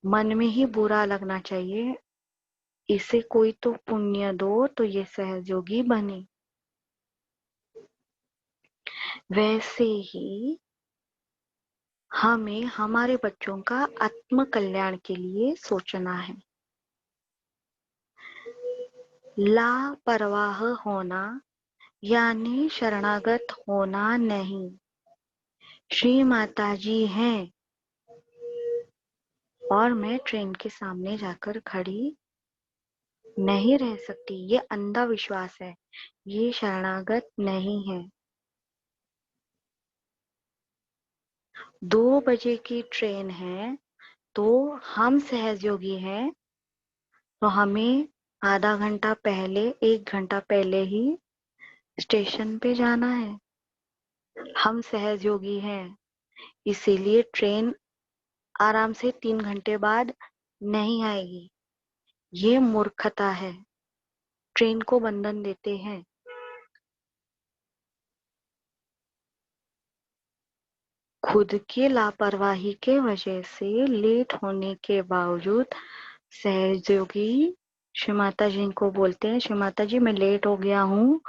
मन में ही बुरा लगना चाहिए, इसे कोई तो पुण्य दो तो ये सहज योगी बने। वैसे ही हमें हमारे बच्चों का आत्म कल्याण के लिए सोचना है। लापरवाह होना यानी शरणागत होना नहीं। श्री माता जी हैं और मैं ट्रेन के सामने जाकर खड़ी नहीं रह सकती, ये अंधा विश्वास है, ये शरणागत नहीं है। 2 बजे की ट्रेन है तो हम सहयोगी हैं, तो हमें आधा घंटा पहले, 1 घंटा पहले ही स्टेशन पे जाना है। हम सहयोगी हैं, इसीलिए ट्रेन आराम से 3 घंटे बाद नहीं आएगी। ये मूर्खता है, ट्रेन को बंधन देते हैं। खुद की लापरवाही के वजह से लेट होने के बावजूद सहयोगी श्री माता जी को बोलते हैं, श्री माता जी मैं लेट हो गया हूँ,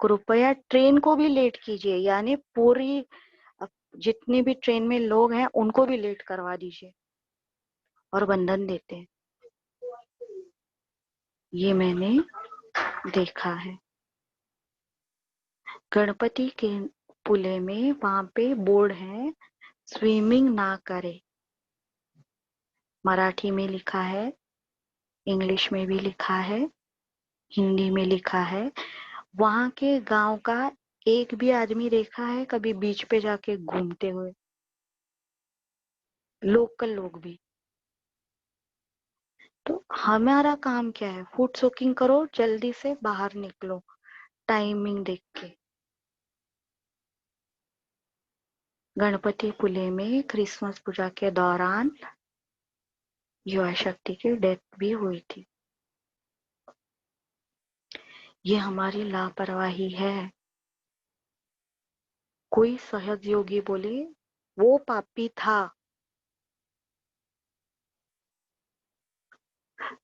कृपया ट्रेन को भी लेट कीजिए, यानी पूरी जितने भी ट्रेन में लोग हैं उनको भी लेट करवा दीजिए, और बंधन देते हैं। ये मैंने देखा है। गणपति के पुले में वहां पे बोर्ड है, स्विमिंग ना करे। मराठी में लिखा है, इंग्लिश में भी लिखा है, हिंदी में लिखा है। वहां के गांव का एक भी आदमी देखा है कभी बीच पे जाके घूमते हुए? लोकल लोग भी। तो हमारा काम क्या है? फूड सोकिंग करो, जल्दी से बाहर निकलो टाइमिंग देख के। गणपति पुले में क्रिसमस पूजा के दौरान युवा शक्ति की डेथ भी हुई थी। ये हमारी लापरवाही है। कोई सहयोगी बोले वो पापी था,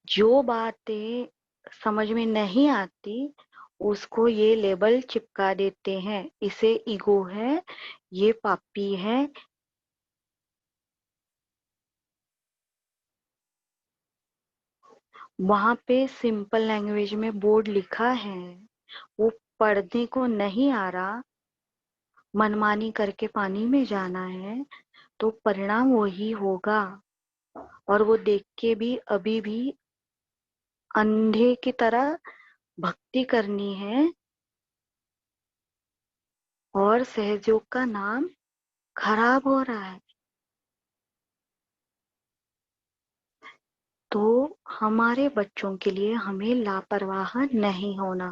जो बातें समझ में नहीं आती उसको ये लेबल चिपका देते हैं, इसे ईगो है, ये पापी है। वहां पे सिंपल लैंग्वेज में बोर्ड लिखा है, वो पढ़ने को नहीं आ रहा, मनमानी करके पानी में जाना है, तो परिणाम वही होगा। और वो देख के भी अभी भी अंधे की तरह भक्ति करनी है और सहयोग का नाम खराब हो रहा है। तो हमारे बच्चों के लिए हमें लापरवाह नहीं होना।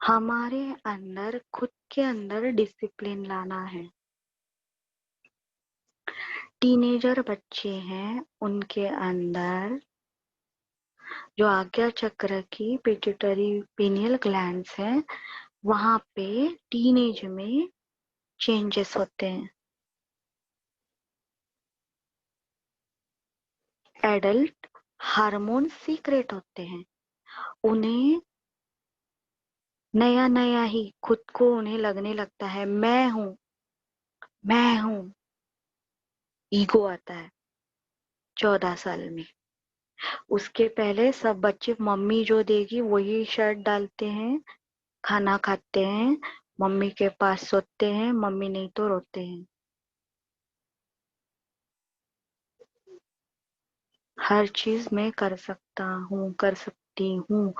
हमारे अंदर, खुद के अंदर डिसिप्लिन लाना है। टीनेजर बच्चे हैं, उनके अंदर जो आज्ञा चक्र की पिट्यूटरी पीनियल ग्लैंड्स हैं, वहां पे टीनेज में चेंजेस होते हैं। एडल्ट हार्मोन सीक्रेट होते हैं, उन्हें नया नया ही खुद को उन्हें लगने लगता है मैं हूं, मैं हूं। ईगो आता है 14 साल में। उसके पहले सब बच्चे मम्मी जो देगी वही शर्ट डालते हैं, खाना खाते हैं, मम्मी के पास सोते हैं, मम्मी नहीं तो रोते हैं। हर चीज मैं कर सकता हूँ, कर सकती हूँ,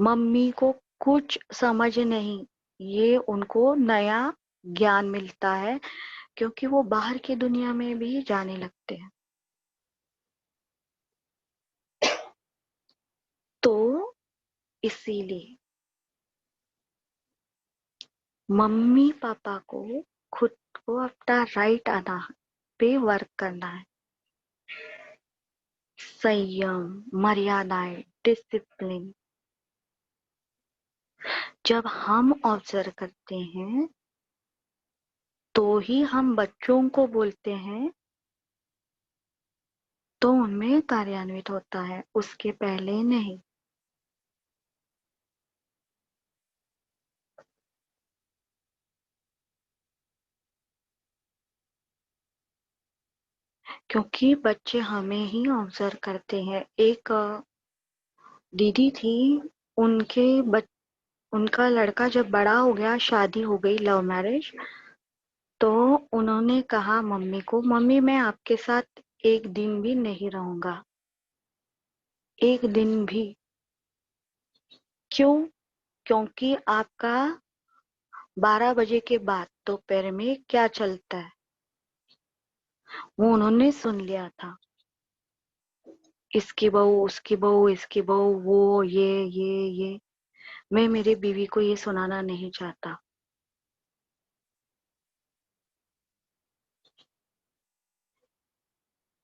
मम्मी को कुछ समझ नहीं, ये उनको नया ज्ञान मिलता है। क्योंकि वो बाहर की दुनिया में भी जाने लगते हैं। तो इसीलिए मम्मी पापा को खुद को अपना राइट आना पे वर्क करना है। संयम, मर्यादाएं, डिसिप्लिन जब हम ऑब्जर्व करते हैं तो ही हम बच्चों को बोलते हैं, तो उनमें कार्यान्वित होता है, उसके पहले नहीं। क्योंकि बच्चे हमें ही ऑब्जर्व करते हैं। एक दीदी थी, उनके बच, उनका लड़का जब बड़ा हो गया, शादी हो गई, लव मैरिज, तो उन्होंने कहा मम्मी को, मम्मी मैं आपके साथ एक दिन भी नहीं रहूंगा, एक दिन भी। क्यों? क्योंकि आपका 12 बजे के बाद दोपहर में क्या चलता है वो उन्होंने सुन लिया था। इसकी बहू, उसकी बहू, इसकी बहू, वो ये मैं मेरी बीवी को ये सुनाना नहीं चाहता।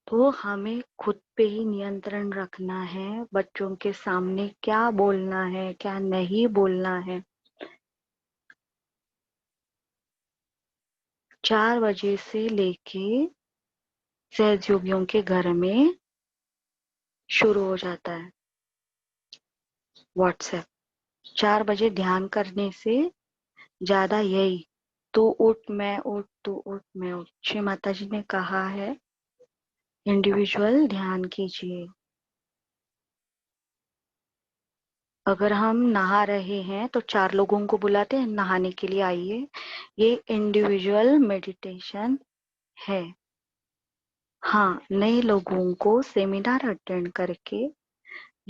तो हमें खुद पे ही नियंत्रण रखना है, बच्चों के सामने क्या बोलना है, क्या नहीं बोलना है। 4 बजे से लेके सहयोगियों के घर में शुरू हो जाता है व्हाट्सएप। 4 बजे ध्यान करने से ज्यादा यही, तू उठ मैं उठ, तू उठ मैं उठ। श्री माता जी ने कहा है इंडिविजुअल ध्यान कीजिए। अगर हम नहा रहे हैं तो 4 लोगों को बुलाते हैं, नहाने के लिए आइए। ये इंडिविजुअल मेडिटेशन है। हाँ, नए लोगों को सेमिनार अटेंड करके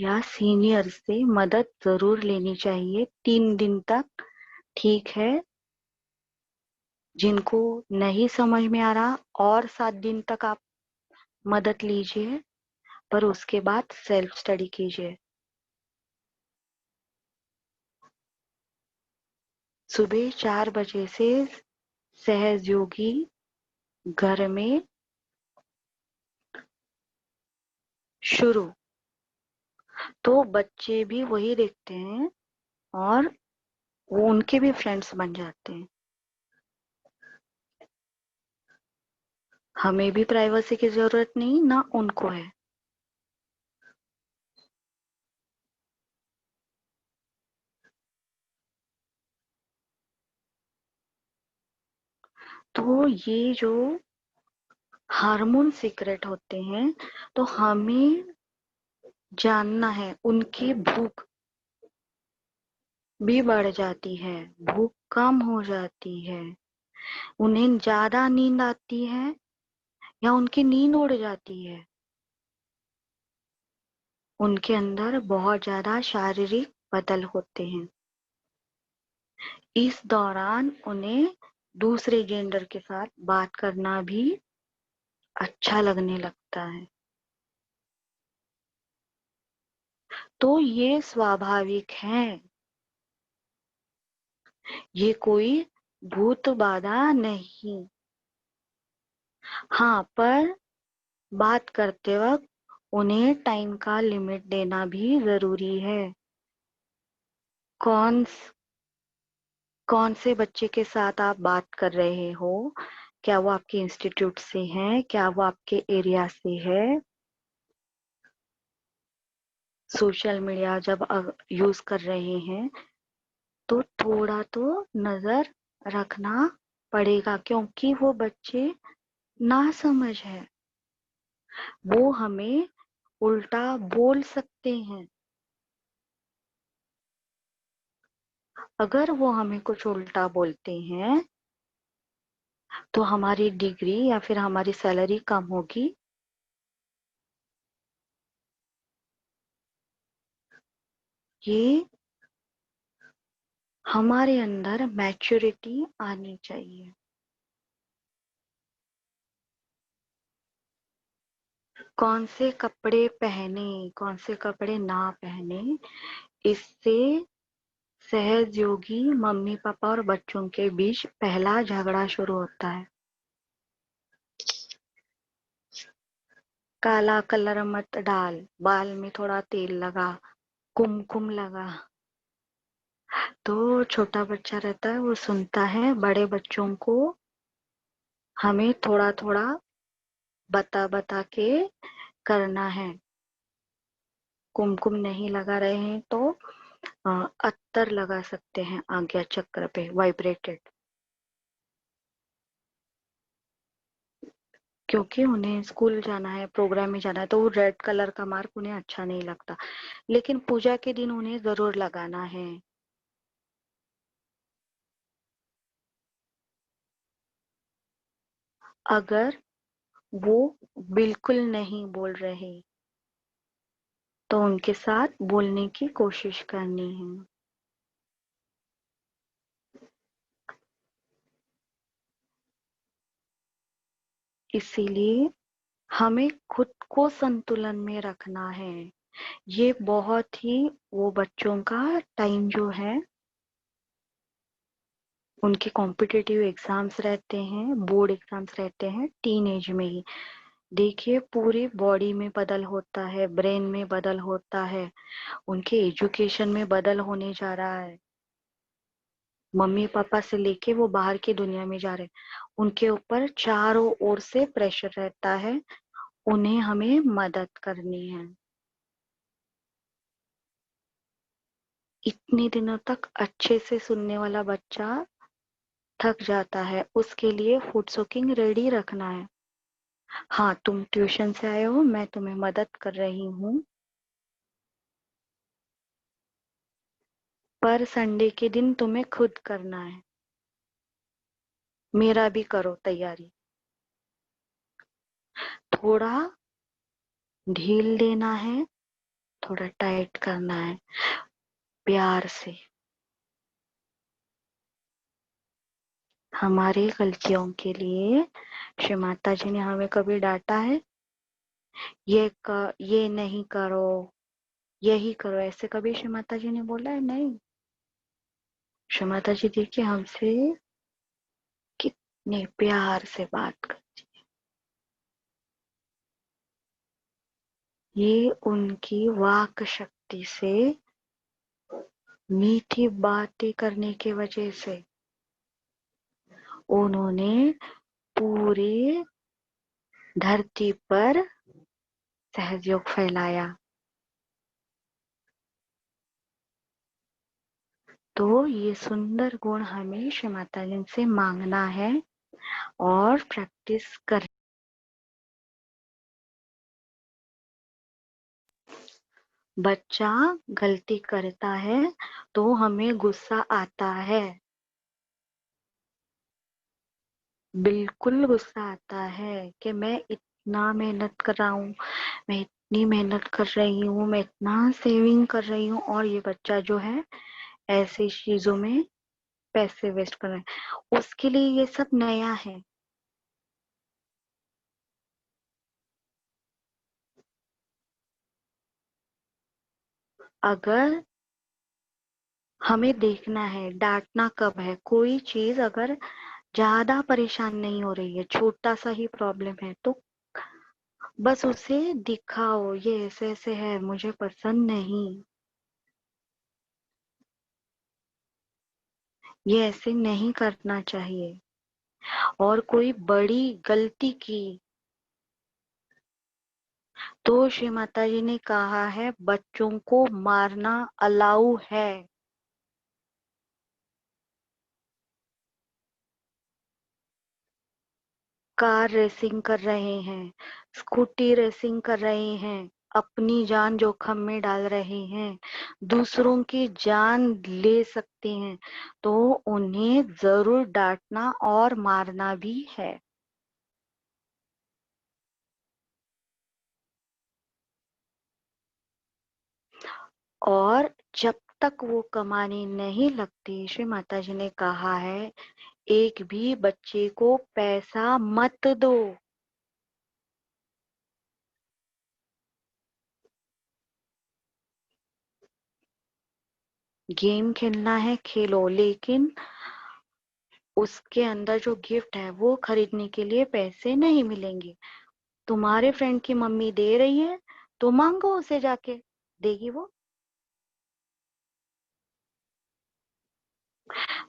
या सीनियर से मदद जरूर लेनी चाहिए 3 दिन तक। ठीक है, जिनको नहीं समझ में आ रहा और 7 दिन तक आप मदद लीजिए, पर उसके बाद सेल्फ स्टडी कीजिए। सुबह 4 बजे से सहयोगी घर में शुरू, तो बच्चे भी वही देखते हैं और वो उनके भी फ्रेंड्स बन जाते हैं। हमें भी प्राइवेसी की जरूरत नहीं, ना उनको है। तो ये जो हार्मोन सीक्रेट होते हैं, तो हमें जानना है। उनकी भूख भी बढ़ जाती है, भूख कम हो जाती है, उन्हें ज्यादा नींद आती है या उनकी नींद उड़ जाती है। उनके अंदर बहुत ज्यादा शारीरिक बदल होते हैं। इस दौरान उन्हें दूसरे जेंडर के साथ बात करना भी अच्छा लगने लगता है। तो ये स्वाभाविक है, ये कोई भूत बाधा नहीं। हाँ, पर बात करते वक्त उन्हें टाइम का लिमिट देना भी जरूरी है। कौन कौन से बच्चे के साथ आप बात कर रहे हो, क्या वो आपके इंस्टीट्यूट से हैं, क्या वो आपके एरिया से है। सोशल मीडिया जब यूज कर रहे हैं तो थोड़ा तो नजर रखना पड़ेगा, क्योंकि वो बच्चे ना समझ है, वो हमें उल्टा बोल सकते हैं। अगर वो हमें कुछ उल्टा बोलते हैं तो हमारी डिग्री या फिर हमारी सैलरी कम होगी। ये हमारे अंदर मैच्योरिटी आनी चाहिए। कौन से कपड़े पहने, कौन से कपड़े ना पहने, इससे सहजयोगी मम्मी पापा और बच्चों के बीच पहला झगड़ा शुरू होता है। काला कलर मत डाल, बाल में थोड़ा तेल लगा, कुमकुम लगा। तो छोटा बच्चा रहता है, वो सुनता है बड़े बच्चों को हमें थोड़ा थोड़ा बता बता के करना है। कुमकुम नहीं लगा रहे हैं तो अत्तर लगा सकते हैं आज्ञा चक्र पे, वाइब्रेटेड। क्योंकि उन्हें स्कूल जाना है, प्रोग्राम में जाना है, तो वो रेड कलर का मार्क उन्हें अच्छा नहीं लगता, लेकिन पूजा के दिन उन्हें जरूर लगाना है। अगर वो बिल्कुल नहीं बोल रहे तो उनके साथ बोलने की कोशिश करनी है। इसीलिए हमें खुद को संतुलन में रखना है। ये बहुत ही, वो बच्चों का टाइम जो है, उनके कॉम्पिटिटिव एग्जाम्स रहते हैं, बोर्ड एग्जाम्स रहते हैं टीन एज में ही। देखिए पूरी बॉडी में बदल होता है, ब्रेन में बदल होता है, उनके एजुकेशन में बदल होने जा रहा है। मम्मी पापा से लेके वो बाहर की दुनिया में जा रहे हैं, उनके ऊपर चारों ओर से प्रेशर रहता है, उन्हें हमें मदद करनी है। इतने दिनों तक अच्छे से सुनने वाला बच्चा थक जाता है, उसके लिए फूड सोकिंग रेडी रखना है। हाँ, तुम ट्यूशन से आए हो, मैं तुम्हें मदद कर रही हूँ, पर संडे के दिन तुम्हें खुद करना है। मेरा भी करो तैयारी। थोड़ा ढील देना है, थोड़ा टाइट करना है, प्यार से। हमारी गलतियों के लिए श्री माता जी ने हमें कभी डांटा है? ये नहीं करो, यही करो, ऐसे कभी श्री माता जी ने बोला है? नहीं। श्री माता जी देखिए हमसे कितने प्यार से बात कर, ये उनकी वाक शक्ति से, मीठी बातें करने की वजह से उन्होंने पूरे धरती पर सहयोग फैलाया। तो ये सुंदर गुण हमें श्री माता जी से मांगना है और प्रैक्टिस कर। बच्चा गलती करता है तो हमें गुस्सा आता है, बिल्कुल गुस्सा आता है कि मैं इतना मेहनत कर रहा हूँ, मैं इतनी मेहनत कर रही हूँ, मैं इतना सेविंग कर रही हूँ, और ये बच्चा जो है ऐसी चीजों में पैसे वेस्ट कर रहा है, उसके लिए ये सब नया है। अगर हमें देखना है डांटना कब है, कोई चीज अगर ज्यादा परेशान नहीं हो रही है, छोटा सा ही प्रॉब्लम है, तो बस उसे दिखाओ, ये ऐसे ऐसे है, मुझे पसंद नहीं, ये ऐसे नहीं करना चाहिए। और कोई बड़ी गलती की तो श्री माता जी ने कहा है बच्चों को मारना अलाउ है। कार रेसिंग कर रहे हैं, स्कूटी रेसिंग कर रहे हैं, अपनी जान जोखिम में डाल रहे हैं, दूसरों की जान ले सकते हैं, तो उन्हें जरूर डांटना और मारना भी है। और जब तक वो कमाने नहीं लगती, श्री माता जी ने कहा है एक भी बच्चे को पैसा मत दो। गेम खेलना है खेलो, लेकिन उसके अंदर जो गिफ्ट है वो खरीदने के लिए पैसे नहीं मिलेंगे। तुम्हारे फ्रेंड की मम्मी दे रही है तो मांगो उसे जाके, देगी वो।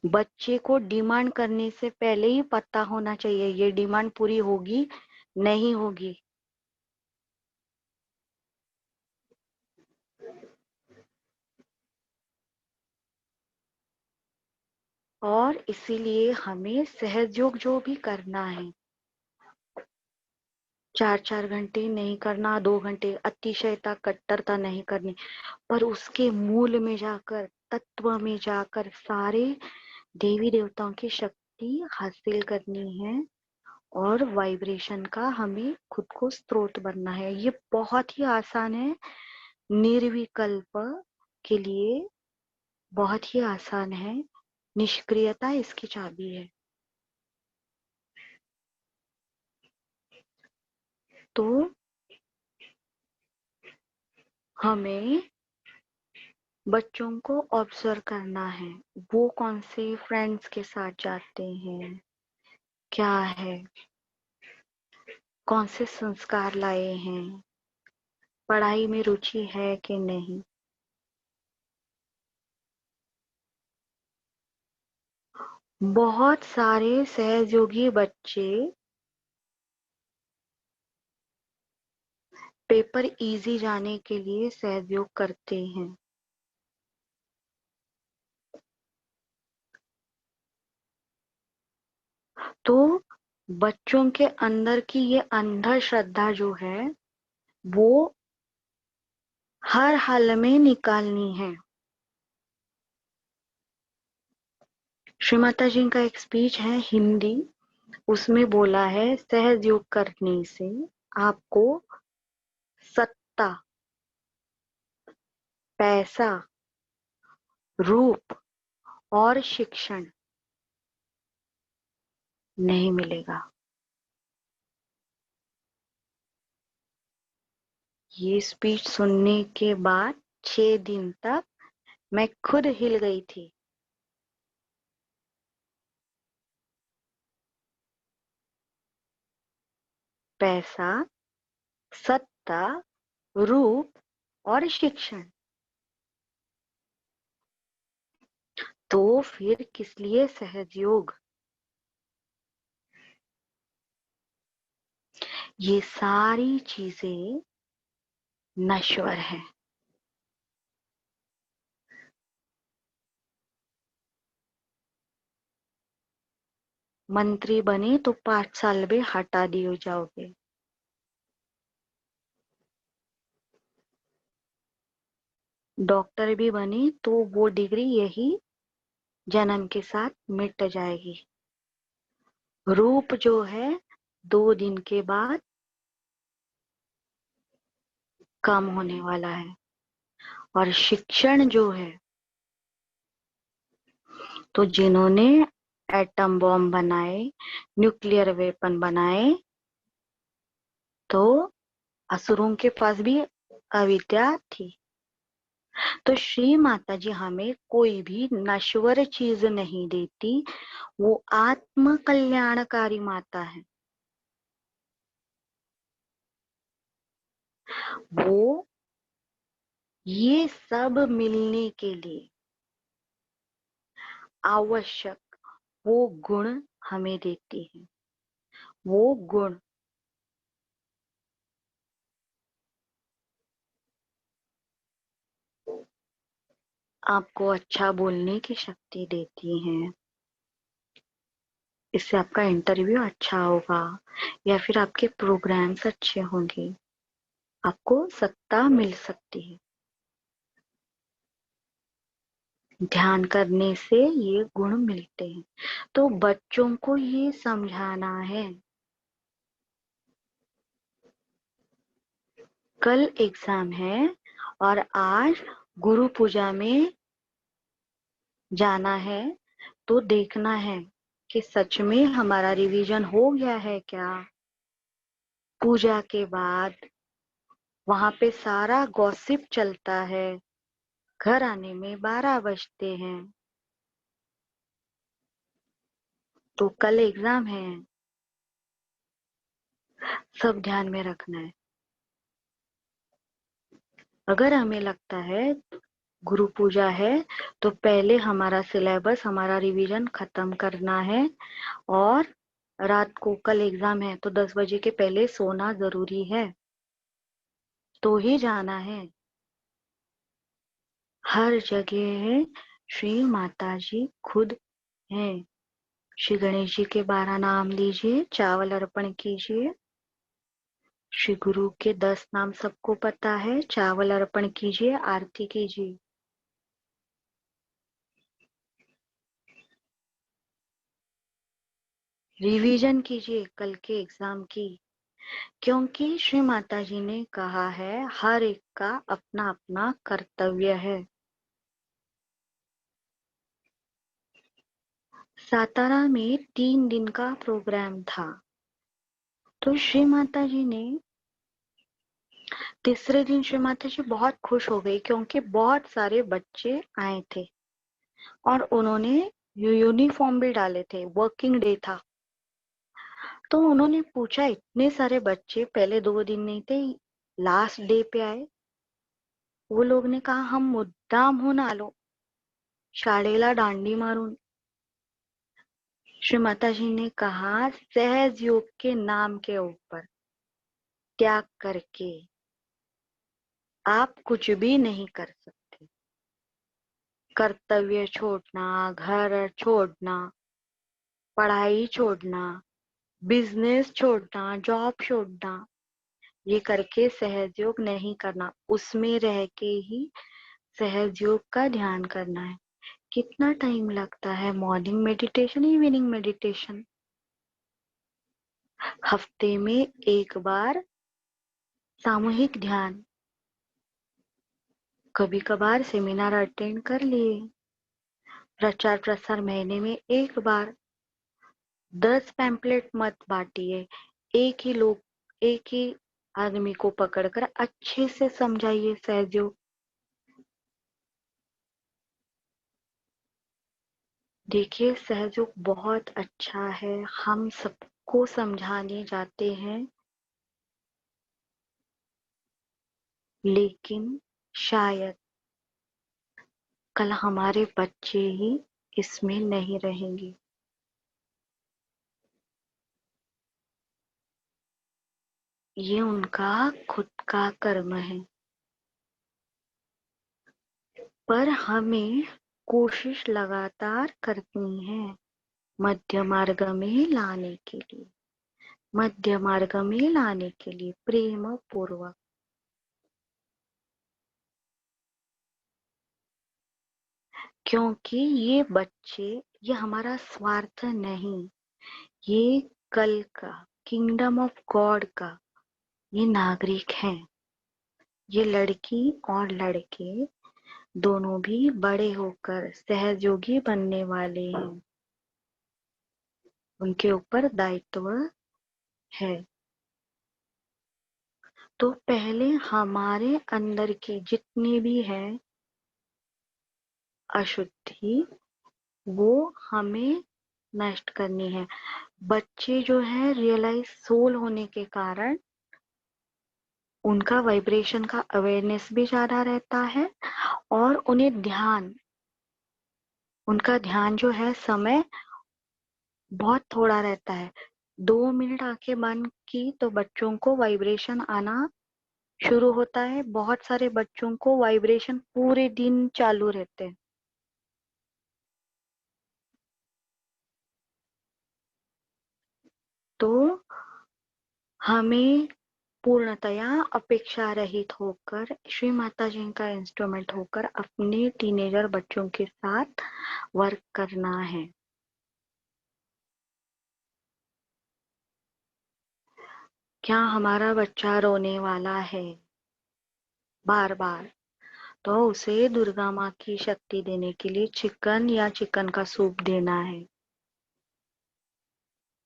बच्चे को डिमांड करने से पहले ही पता होना चाहिए ये डिमांड पूरी होगी नहीं होगी। और इसीलिए हमें सहयोग जो भी करना है, 4-4 घंटे नहीं करना, 2 घंटे, अतिशयता कट्टरता नहीं करनी, पर उसके मूल में जाकर, तत्व में जाकर सारे देवी देवताओं की शक्ति हासिल करनी है। और वाइब्रेशन का हमें खुद को स्रोत बनना है। ये बहुत ही आसान है, निर्विकल्प के लिए बहुत ही आसान है। निष्क्रियता इसकी चाबी है। तो हमें बच्चों को ऑब्जर्व करना है, वो कौन से फ्रेंड्स के साथ जाते हैं, क्या है, कौन से संस्कार लाए हैं, पढ़ाई में रुचि है कि नहीं। बहुत सारे सहयोगी बच्चे पेपर इजी जाने के लिए सहयोग करते हैं। तो बच्चों के अंदर की ये अंधश्रद्धा जो है वो हर हाल में निकालनी है। श्री माता जी का एक स्पीच है हिंदी, उसमें बोला है सहयोग करने से आपको सत्ता, पैसा, रूप और शिक्षण नहीं मिलेगा। ये स्पीच सुनने के बाद 6 दिन तक मैं खुद हिल गई थी। पैसा, सत्ता, रूप और शिक्षण, तो फिर किस लिए सहयोग। ये सारी चीजें नश्वर है। मंत्री बने तो 5 साल में हटा दिए जाओगे। डॉक्टर भी बने तो वो डिग्री यही जन्म के साथ मिट जाएगी। रूप जो है 2 दिन के बाद कम होने वाला है। और शिक्षण जो है, तो जिन्होंने एटम बॉम्ब बनाए, न्यूक्लियर वेपन बनाए, तो असुरों के पास भी अविद्या थी। तो श्री माता जी हमें कोई भी नश्वर चीज नहीं देती, वो आत्म कल्याणकारी माता है। वो ये सब मिलने के लिए आवश्यक वो गुण हमें देती है। वो गुण आपको अच्छा बोलने की शक्ति देती हैं। इससे आपका इंटरव्यू अच्छा होगा या फिर आपके प्रोग्राम्स अच्छे होंगे, आपको सत्ता मिल सकती है। ध्यान करने से ये गुण मिलते हैं। तो बच्चों को ये समझाना है, कल एग्जाम है और आज गुरु पूजा में जाना है, तो देखना है कि सच में हमारा रिवीजन हो गया है क्या। पूजा के बाद वहां पे सारा गॉसिप चलता है, घर आने में 12 बजते हैं, तो कल एग्जाम है। सब ध्यान में रखना है। अगर हमें लगता है गुरु पूजा है तो पहले हमारा सिलेबस, हमारा रिवीजन खत्म करना है, और रात को कल एग्जाम है तो 10 बजे के पहले सोना जरूरी है, तो ही जाना है। हर जगह श्री माता जी खुद हैं। श्री गणेश जी के 12 नाम लीजिए, चावल अर्पण कीजिए। श्री गुरु के 10 नाम सबको पता है, चावल अर्पण कीजिए, आरती कीजिए। रिवीजन कीजिए कल के एग्जाम की, क्योंकि श्री माता जी ने कहा है हर एक का अपना अपना कर्तव्य है। सातारा में 3 दिन का प्रोग्राम था, तो श्री माता जी ने तीसरे दिन श्री माता जी बहुत खुश हो गई, क्योंकि बहुत सारे बच्चे आए थे और उन्होंने यूनिफॉर्म भी डाले थे, वर्किंग डे था। तो उन्होंने पूछा, इतने सारे बच्चे पहले 2 दिन नहीं थे, लास्ट डे पे आए। वो लोग ने कहा, हम मुद्दामहून आलो शाळेला दांडी मारून। श्री माता जी ने कहा, सहज योग के नाम के ऊपर त्याग करके आप कुछ भी नहीं कर सकते। कर्तव्य छोड़ना, घर छोड़ना, पढ़ाई छोड़ना, बिजनेस छोड़ना, जॉब छोड़ना, ये करके सहयोग नहीं करना। उसमें रह के ही सहयोग का ध्यान करना है। कितना टाइम लगता है? मॉर्निंग मेडिटेशन, इवनिंग मेडिटेशन, हफ्ते में एक बार सामूहिक ध्यान, कभी कभार सेमिनार अटेंड कर लिए, प्रचार प्रसार महीने में एक बार। 10 पैम्पलेट मत बांटिए, एक ही आदमी को पकड़कर अच्छे से समझाइए सहयोग। देखिए, सहयोग बहुत अच्छा है, हम सबको समझाने जाते हैं, लेकिन शायद कल हमारे बच्चे ही इसमें नहीं रहेंगे। ये उनका खुद का कर्म है, पर हमें कोशिश लगातार करनी है मध्य मार्ग में लाने के लिए, मध्य मार्ग में लाने के लिए प्रेम पूर्वक। क्योंकि ये बच्चे, ये हमारा स्वार्थ नहीं, ये कल का किंगडम ऑफ गॉड का ये नागरिक हैं। ये लड़की और लड़के दोनों भी बड़े होकर सहयोगी बनने वाले हैं, उनके ऊपर दायित्व है। तो पहले हमारे अंदर की जितनी भी है अशुद्धि, वो हमें नष्ट करनी है। बच्चे जो है रियलाइज सोल होने के कारण उनका वाइब्रेशन का अवेयरनेस भी ज्यादा रहता है, और उन्हें ध्यान, उनका ध्यान जो है समय बहुत थोड़ा रहता है। 2 मिनट आंखें बंद की तो बच्चों को वाइब्रेशन आना शुरू होता है। बहुत सारे बच्चों को वाइब्रेशन पूरे दिन चालू रहते हैं। तो हमें पूर्णतया अपेक्षा रहित होकर, श्री माता जी का इंस्ट्रूमेंट होकर अपने टीनेजर बच्चों के साथ वर्क करना है। क्या हमारा बच्चा रोने वाला है बार बार, तो उसे दुर्गा माँ की शक्ति देने के लिए चिकन या चिकन का सूप देना है।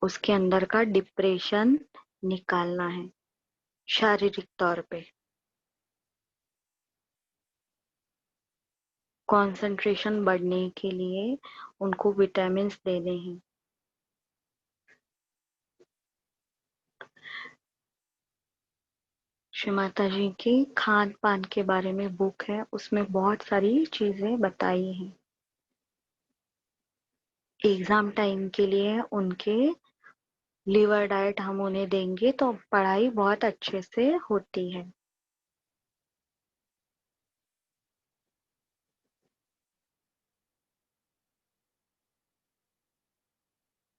उसके अंदर का डिप्रेशन निकालना है शारीरिक तौर पे। कंसंट्रेशन बढ़ने के लिए उनको विटामिन्स देने हैं। श्री माता जी की खान पान के बारे में बुक है, उसमें बहुत सारी चीजें बताई हैं। एग्जाम टाइम के लिए उनके लिवर डाइट हम उन्हें देंगे तो पढ़ाई बहुत अच्छे से होती है।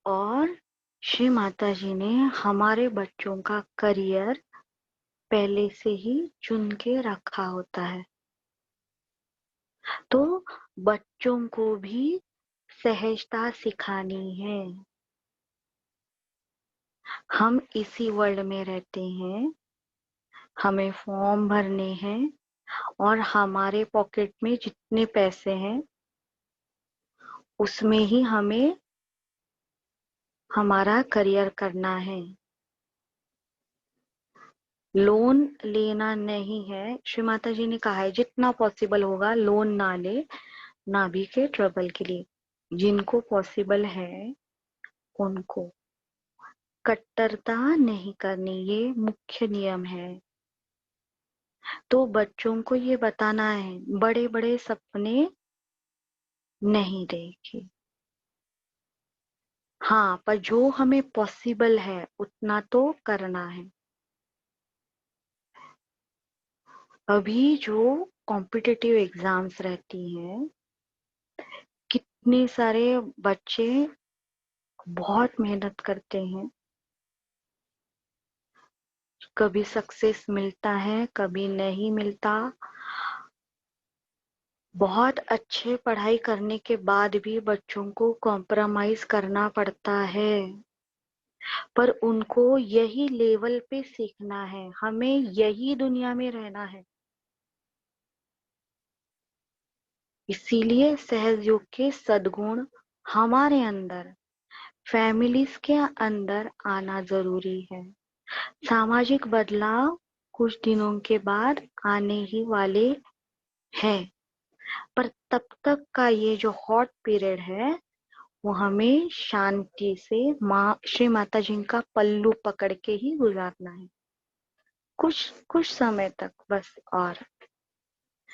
और श्री माता जी ने हमारे बच्चों का करियर पहले से ही चुन के रखा होता है, तो बच्चों को भी सहजता सिखानी है। हम इसी वर्ल्ड में रहते हैं, हमें फॉर्म भरने हैं और हमारे पॉकेट में जितने पैसे हैं उसमें ही हमें हमारा करियर करना है। लोन लेना नहीं है। श्री माता जी ने कहा है जितना पॉसिबल होगा लोन ना ले, नाभि के ट्रबल के लिए। जिनको पॉसिबल है उनको कट्टरता नहीं करनी, ये मुख्य नियम है। तो बच्चों को ये बताना है बड़े बड़े सपने नहीं देखे, हाँ, पर जो हमें पॉसिबल है उतना तो करना है। अभी जो कॉम्पिटिटिव एग्जाम्स रहती हैं, कितने सारे बच्चे बहुत मेहनत करते हैं, कभी सक्सेस मिलता है कभी नहीं मिलता। बहुत अच्छे पढ़ाई करने के बाद भी बच्चों को कॉम्प्रोमाइज करना पड़ता है, पर उनको यही लेवल पे सीखना है, हमें यही दुनिया में रहना है। इसीलिए सहज योग के सद्गुण हमारे अंदर, फैमिलीज के अंदर आना जरूरी है। सामाजिक बदलाव कुछ दिनों के बाद आने ही वाले हैं, पर तब तक का ये जो हॉट पीरियड है वो हमें शांति से माँ श्री माता जी का पल्लू पकड़ के ही गुजारना है, कुछ कुछ समय तक बस। और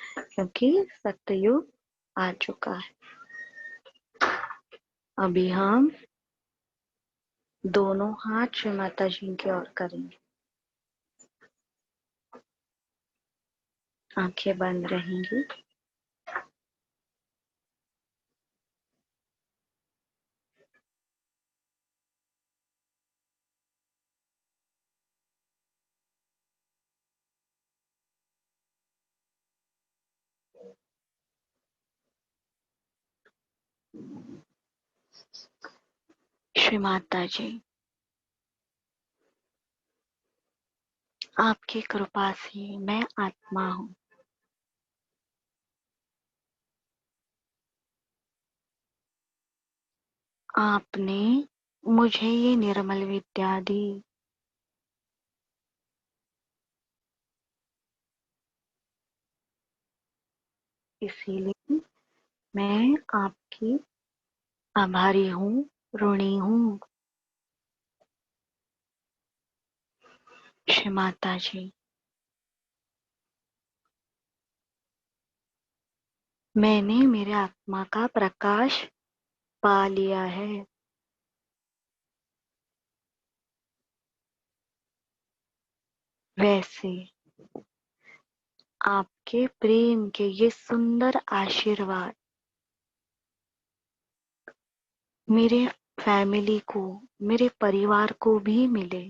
क्योंकि सत्ययुग आ चुका है। अभी हम दोनों हाथ श्री माता जी की ओर करेंगे, आंखें बंद रहेंगी। श्री माता जी, आपकी कृपा से मैं आत्मा हूँ। आपने मुझे ये निर्मल विद्या दी, इसीलिए मैं आपकी आभारी हूँ, ऋणी हूँ। श्री माता जी, मैंने मेरे आत्मा का प्रकाश पा लिया है। वैसे आपके प्रेम के ये सुंदर आशीर्वाद मेरे फैमिली को, मेरे परिवार को भी मिले।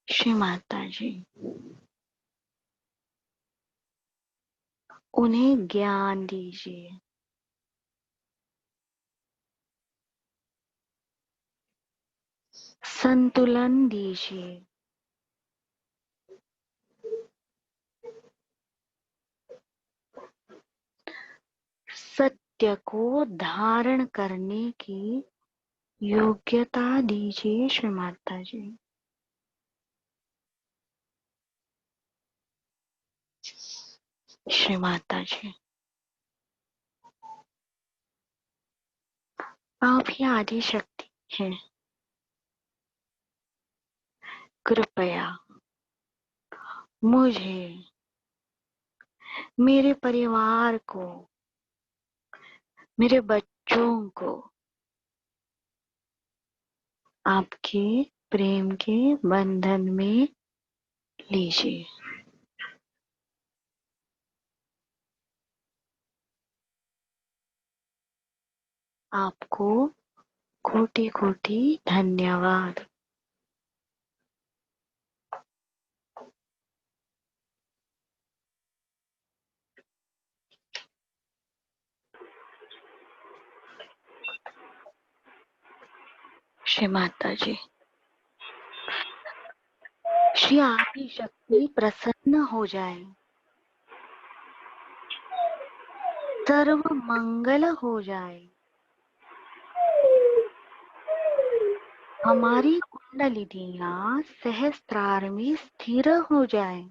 श्री माता जी, उन्हें ज्ञान दीजिए, संतुलन दीजिए, सत्य को धारण करने की योग्यता दीजिए। श्री माता जी, श्री माता जी, आप ही आदि शक्ति हैं। कृपया मुझे, मेरे परिवार को, मेरे बच्चों को आपके प्रेम के बंधन में लीजिए। आपको कोटि कोटि धन्यवाद। श्री माता जी, श्री आदि शक्ति प्रसन्न हो जाए, सर्व मंगल हो जाए, हमारी कुंडलिनियां सहस्त्रार में स्थिर हो जाए,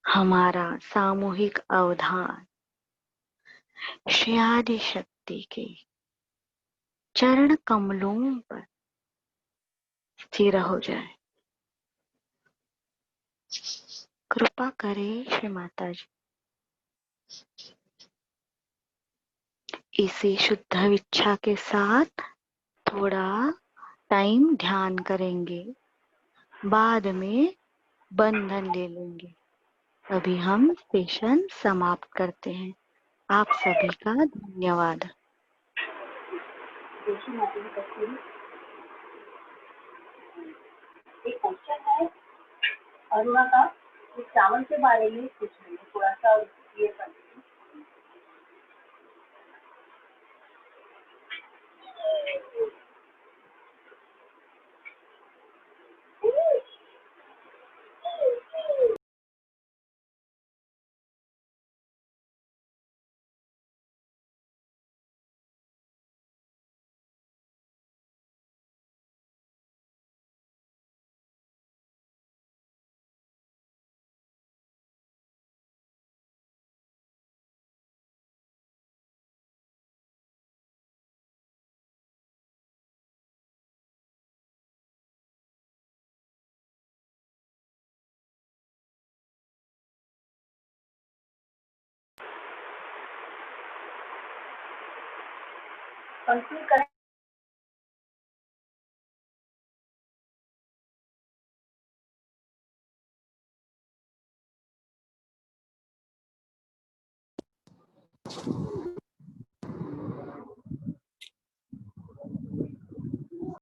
हमारा सामूहिक अवधान श्री आदि शक्ति के चरण कमलों पर स्थिर हो जाए। कृपा करें श्री माता जी। इसी शुद्ध इच्छा के साथ थोड़ा टाइम ध्यान करेंगे, बाद में बंधन ले लेंगे। अभी हम सेशन समाप्त करते हैं। आप सभी का धन्यवाद। एक क्वेश्चन है अरुणा का, इस चावल के बारे में कुछ नहीं, थोड़ा सा ये कर कंक्लूड करें।